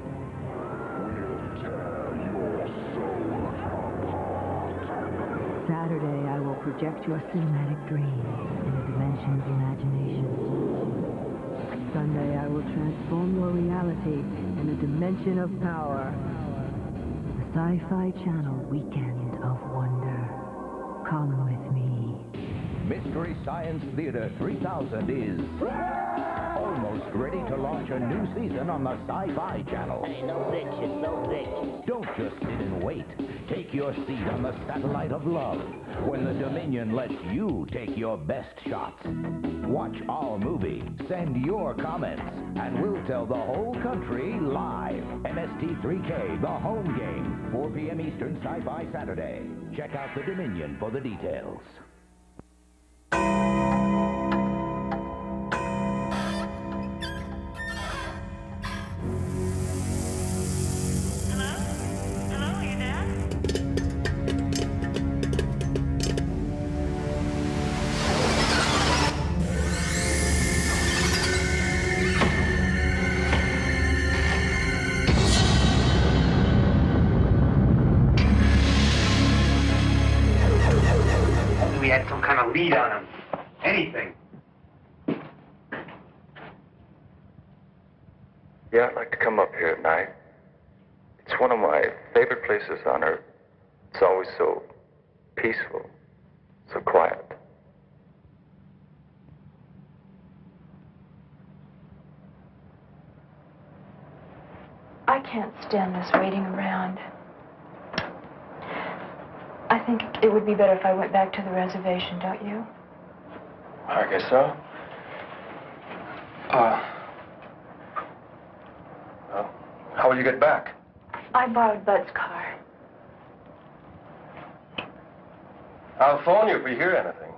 Saturday, I will project your cinematic dreams in a dimension of imagination. Sunday, I will transform your reality in a dimension of power. The Sci-Fi Channel Weekend of Wonder. Come with me. Mystery Science Theater 3000 is almost ready to launch a new season on the Sci-Fi Channel. Hey, no bitches, no bitches. Don't just sit and wait. Take your seat on the satellite of love, where the Dominion lets you take your best shots. Watch our movie, send your comments, and we'll tell the whole country live. MST3K, the home game, 4 p.m. Eastern, Sci-Fi Saturday. Check out the Dominion for the details. We had some kind of lead on him. Anything. Yeah, I'd like to come up here at night. It's one of my favorite places on Earth. It's always so peaceful, so quiet. I can't stand this waiting around. I think it would be better if I went back to the reservation, don't you? I guess so. Well, how will you get back? I borrowed Bud's car. I'll phone you if we hear anything.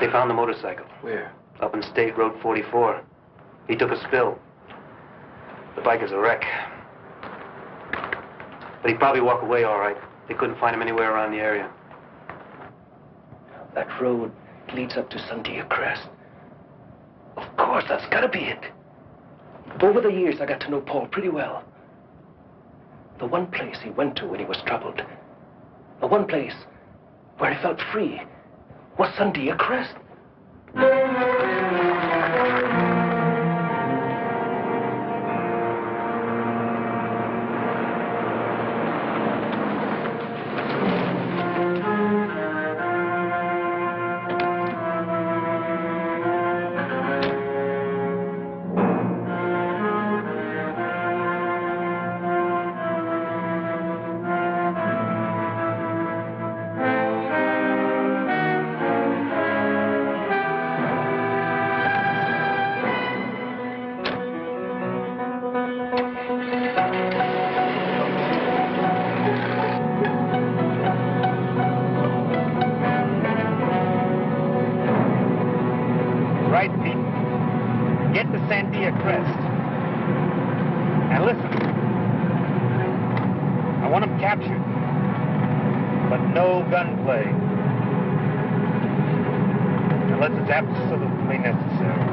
They found the motorcycle. Where? Up in State Road 44. He took a spill. The bike is a wreck. But he'd probably walk away all right. They couldn't find him anywhere around the area. That road leads up to Sandia Crest. Of course, that's gotta be it. Over the years, I got to know Paul pretty well. The one place he went to when he was troubled, the one place where he felt free, was Sandia Crest. Right, Pete. Get to Sandia Crest. And listen. I want him captured. but no gunplay. Unless it's absolutely necessary.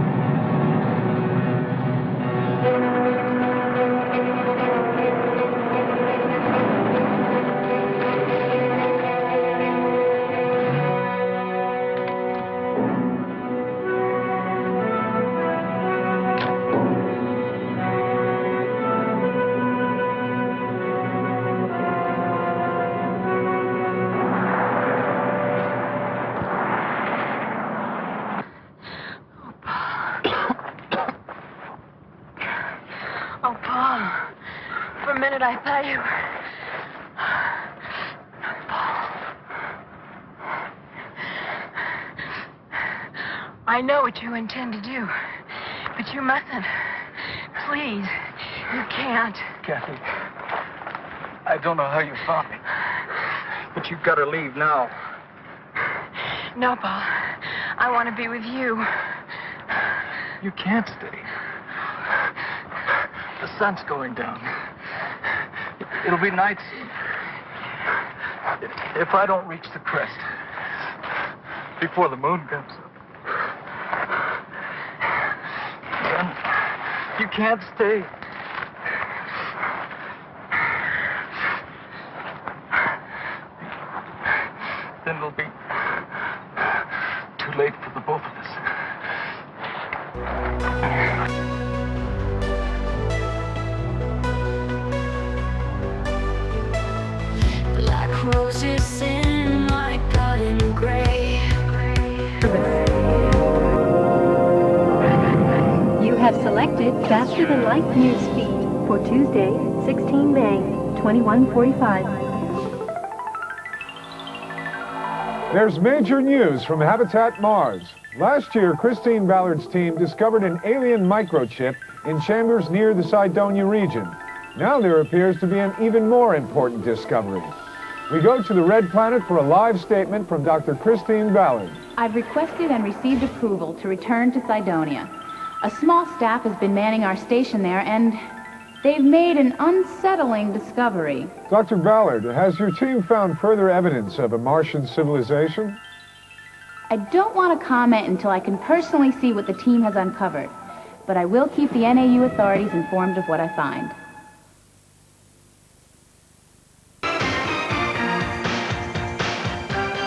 Oh, Paul. For a minute, I thought you were... Paul. I know what you intend to do, but you mustn't. Please, you can't. Kathy, I don't know how you found me, but you've got to leave now. No, Paul. I want to be with you. You can't stay. The sun's going down. It'll be night soon. If I don't reach the crest before the moon comes up, then you can't stay. Then it'll be too late for the both of us. Black roses in my garden gray. You have selected Faster Than Light Newsfeed for Tuesday, 16 May, 2145. There's major news from Habitat Mars. Last year, Christine Ballard's team discovered an alien microchip in chambers near the Cydonia region. Now there appears to be an even more important discovery. We go to the Red Planet for a live statement from Dr. Christine Ballard. I've requested and received approval to return to Cydonia. A small staff has been manning our station there, and they've made an unsettling discovery. Dr. Ballard, has your team found further evidence of a Martian civilization? I don't want to comment until I can personally see what the team has uncovered, but I will keep the NAU authorities informed of what I find.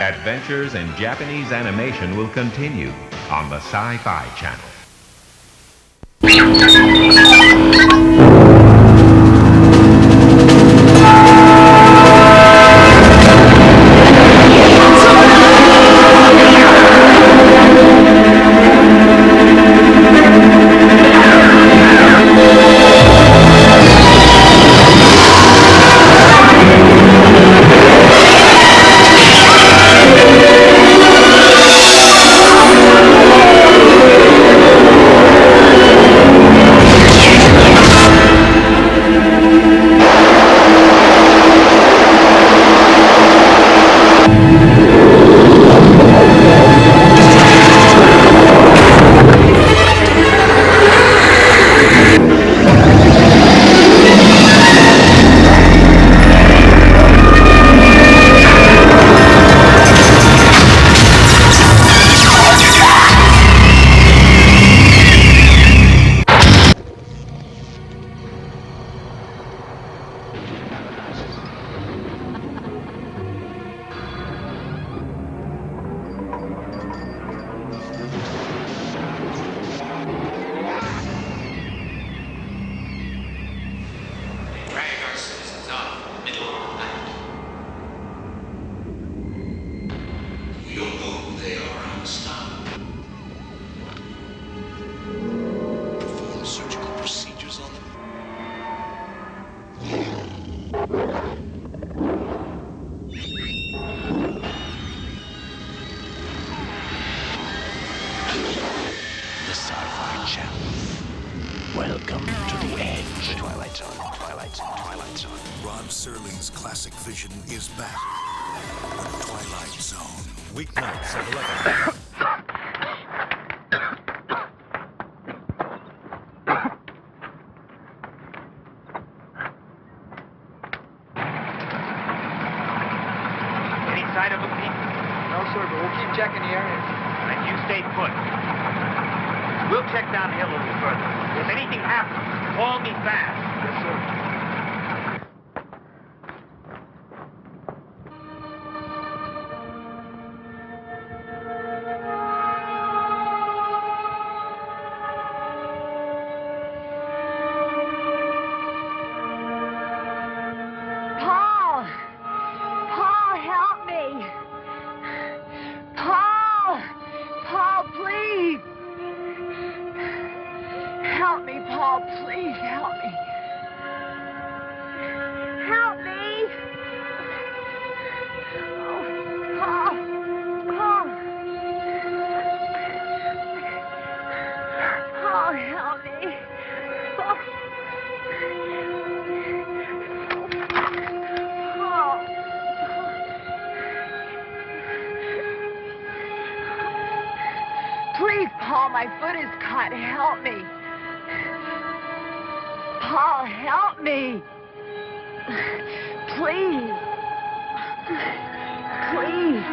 Adventures in Japanese animation will continue on the Sci-Fi Channel. Welcome to the edge. The Twilight Zone, Twilight Zone, Twilight Zone. Rod Serling's classic vision is back. The Twilight Zone. Weeknights at 11. We'll check down the hill a little further. If anything happens, call me fast. Yes, sir. Paul! Paul, help me! Paul! Paul, please! Help me, Paul, please help me. Help me! Oh, Paul! Paul! Paul, help me! Paul! Paul! Please, Paul, my foot is cut. Help me. Paul, help me. Please. Please.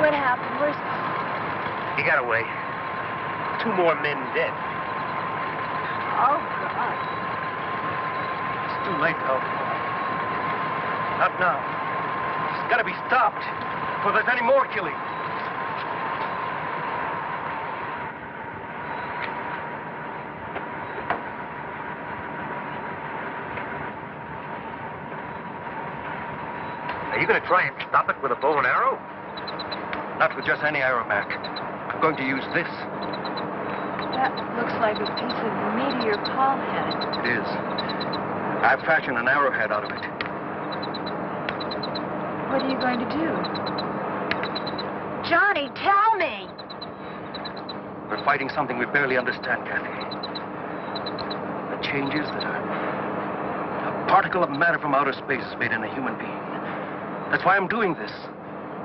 What happened? Where's... He got away. 2 more men dead. Oh, God. It's too late to help Paul. Not now. It's got to be stopped before there's any more killing. Are you going to try and stop it with a bow and arrow? Not with just any arrow, Mac. I'm going to use this. That looks like a piece of the meteor Paul had. It is. I've fashioned an arrowhead out of it. What are you going to do? Johnny, tell me! We're fighting something we barely understand, Kathy. The changes that a particle of matter from outer space has made in a human being. That's why I'm doing this.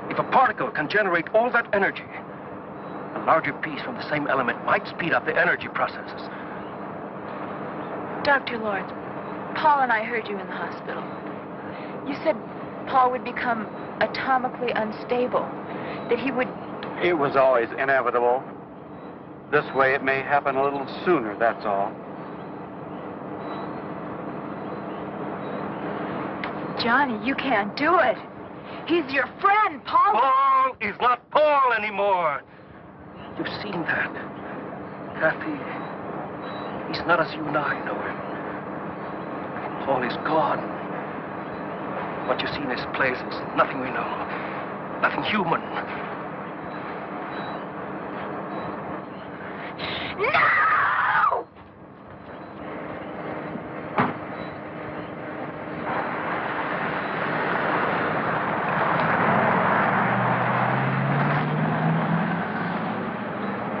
If a particle can generate all that energy, a larger piece from the same element might speed up the energy processes. Dr. Lawrence, Paul and I heard you in the hospital. You said Paul would become atomically unstable, that he would... It was always inevitable. This way it may happen a little sooner, that's all. Johnny, you can't do it. He's your friend, Paul. Paul is not Paul anymore. You've seen that. Kathy, He's not as you and I know him. All is gone. What you see in this place is nothing we know. Nothing human. No!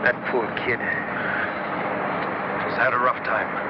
That poor kid. He's had a rough time.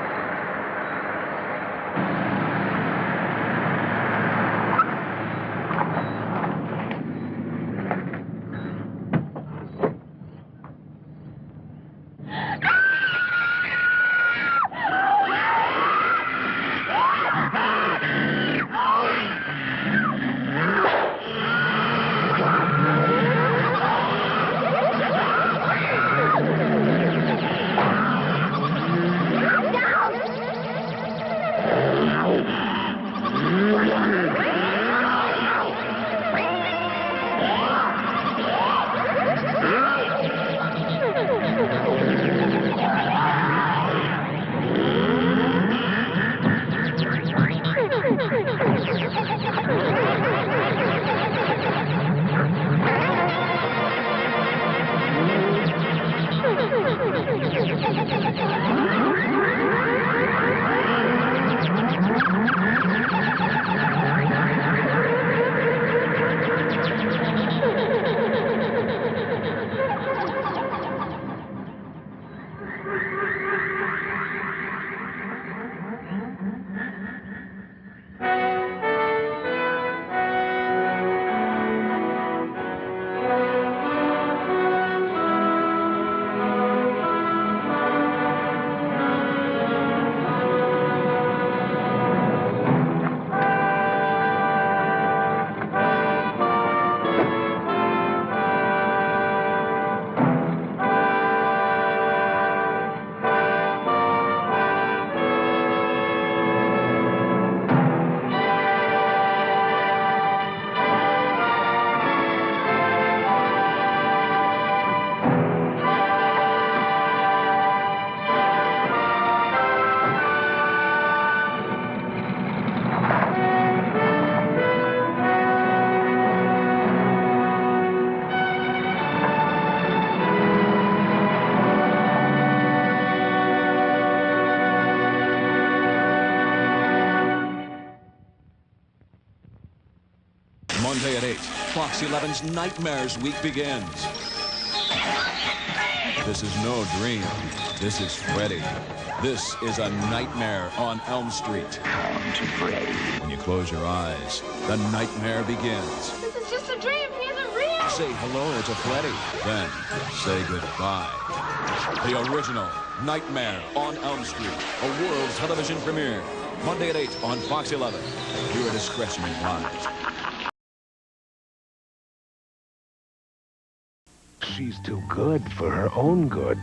Monday at 8, Fox 11's Nightmares Week begins. This is no dream. This is Freddy. This is a nightmare on Elm Street. Come to Freddy. When you close your eyes, the nightmare begins. This is just a dream. He isn't real. Say hello to Freddy. Then say goodbye. The original Nightmare on Elm Street, a world television premiere. Monday at 8 on Fox 11. Viewer discretion advised. She's too good for her own good.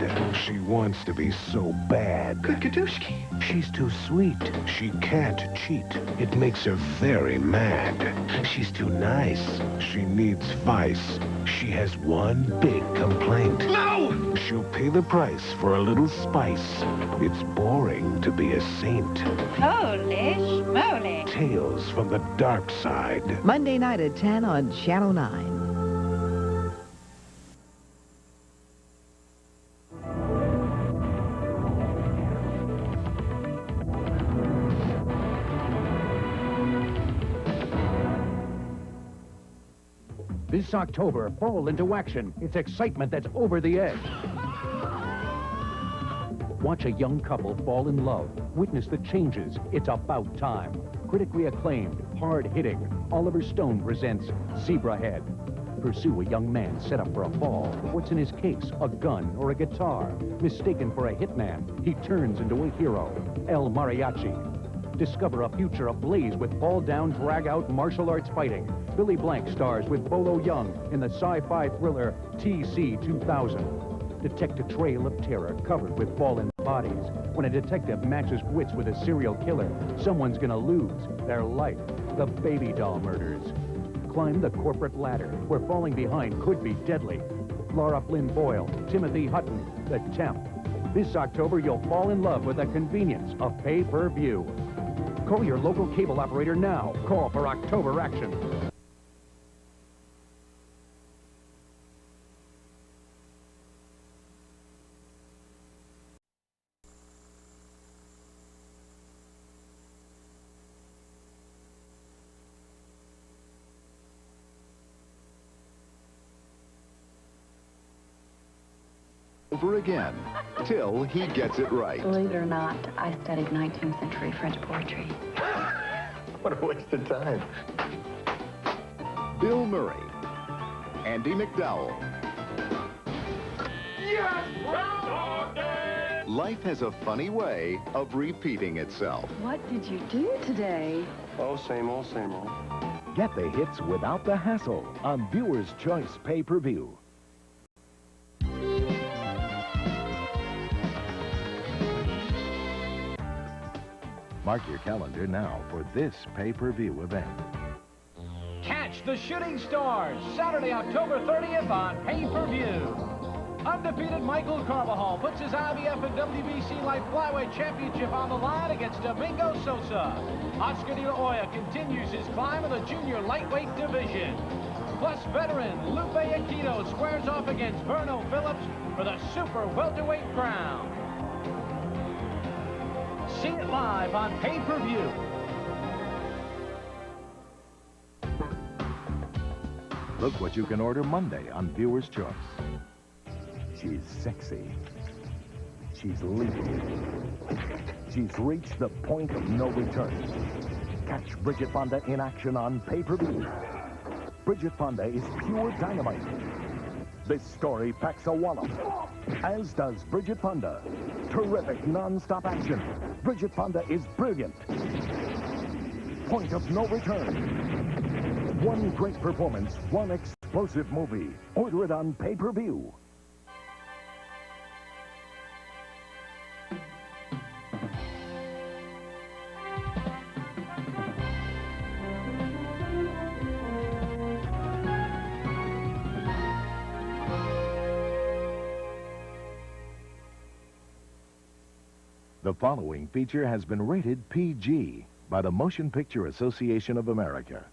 She wants to be so bad. Kadushki. She's too sweet. She can't cheat. It makes her very mad. She's too nice. She needs vice. She has one big complaint. No! She'll pay the price for a little spice. It's boring to be a saint. Holy schmoly. Tales from the dark side. Monday night at 10 on Channel 9. This October, fall into action. It's excitement that's over the edge. Watch a young couple fall in love. Witness the changes. It's about time. Critically acclaimed, hard-hitting, Oliver Stone presents Zebrahead. Pursue a young man set up for a fall. What's in his case? A gun or a guitar? Mistaken for a hitman, he turns into a hero. El Mariachi. Discover a future ablaze with fall-down, drag-out martial arts fighting. Billy Blank stars with Bolo Young in the sci-fi thriller TC-2000. Detect a trail of terror covered with fallen bodies. When a detective matches wits with a serial killer, someone's gonna lose their life. The Baby Doll Murders. Climb the corporate ladder, where falling behind could be deadly. Laura Flynn Boyle, Timothy Hutton, The Temp. This October, you'll fall in love with the convenience of pay-per-view. Call your local cable operator now. Call for October action. Over again, till he gets it right. Believe it or not, I studied 19th century French poetry. What a waste of time. Bill Murray, Andy McDowell. Yes! Life has a funny way of repeating itself. What did you do today? Oh, same old, same old. Get the hits without the hassle on Viewer's Choice Pay-Per-View. Mark your calendar now for this pay-per-view event. Catch the Shooting Stars Saturday, October 30th on pay-per-view. Undefeated Michael Carbajal puts his IBF and WBC Light Flyweight Championship on the line against Domingo Sosa. Oscar De La Hoya continues his climb in the junior lightweight division. Plus, veteran Lupe Aquino squares off against Verno Phillips for the super welterweight crown. See it live on pay-per-view. Look what you can order Monday on Viewer's Choice. She's sexy. She's lethal. She's reached the point of no return. Catch Bridget Fonda in action on pay-per-view. Bridget Fonda is pure dynamite. This story packs a wallop, as does Bridget Fonda. Terrific non-stop action. Bridget Fonda is brilliant. Point of no return. One great performance, one explosive movie. Order it on pay-per-view. The following feature has been rated PG by the Motion Picture Association of America.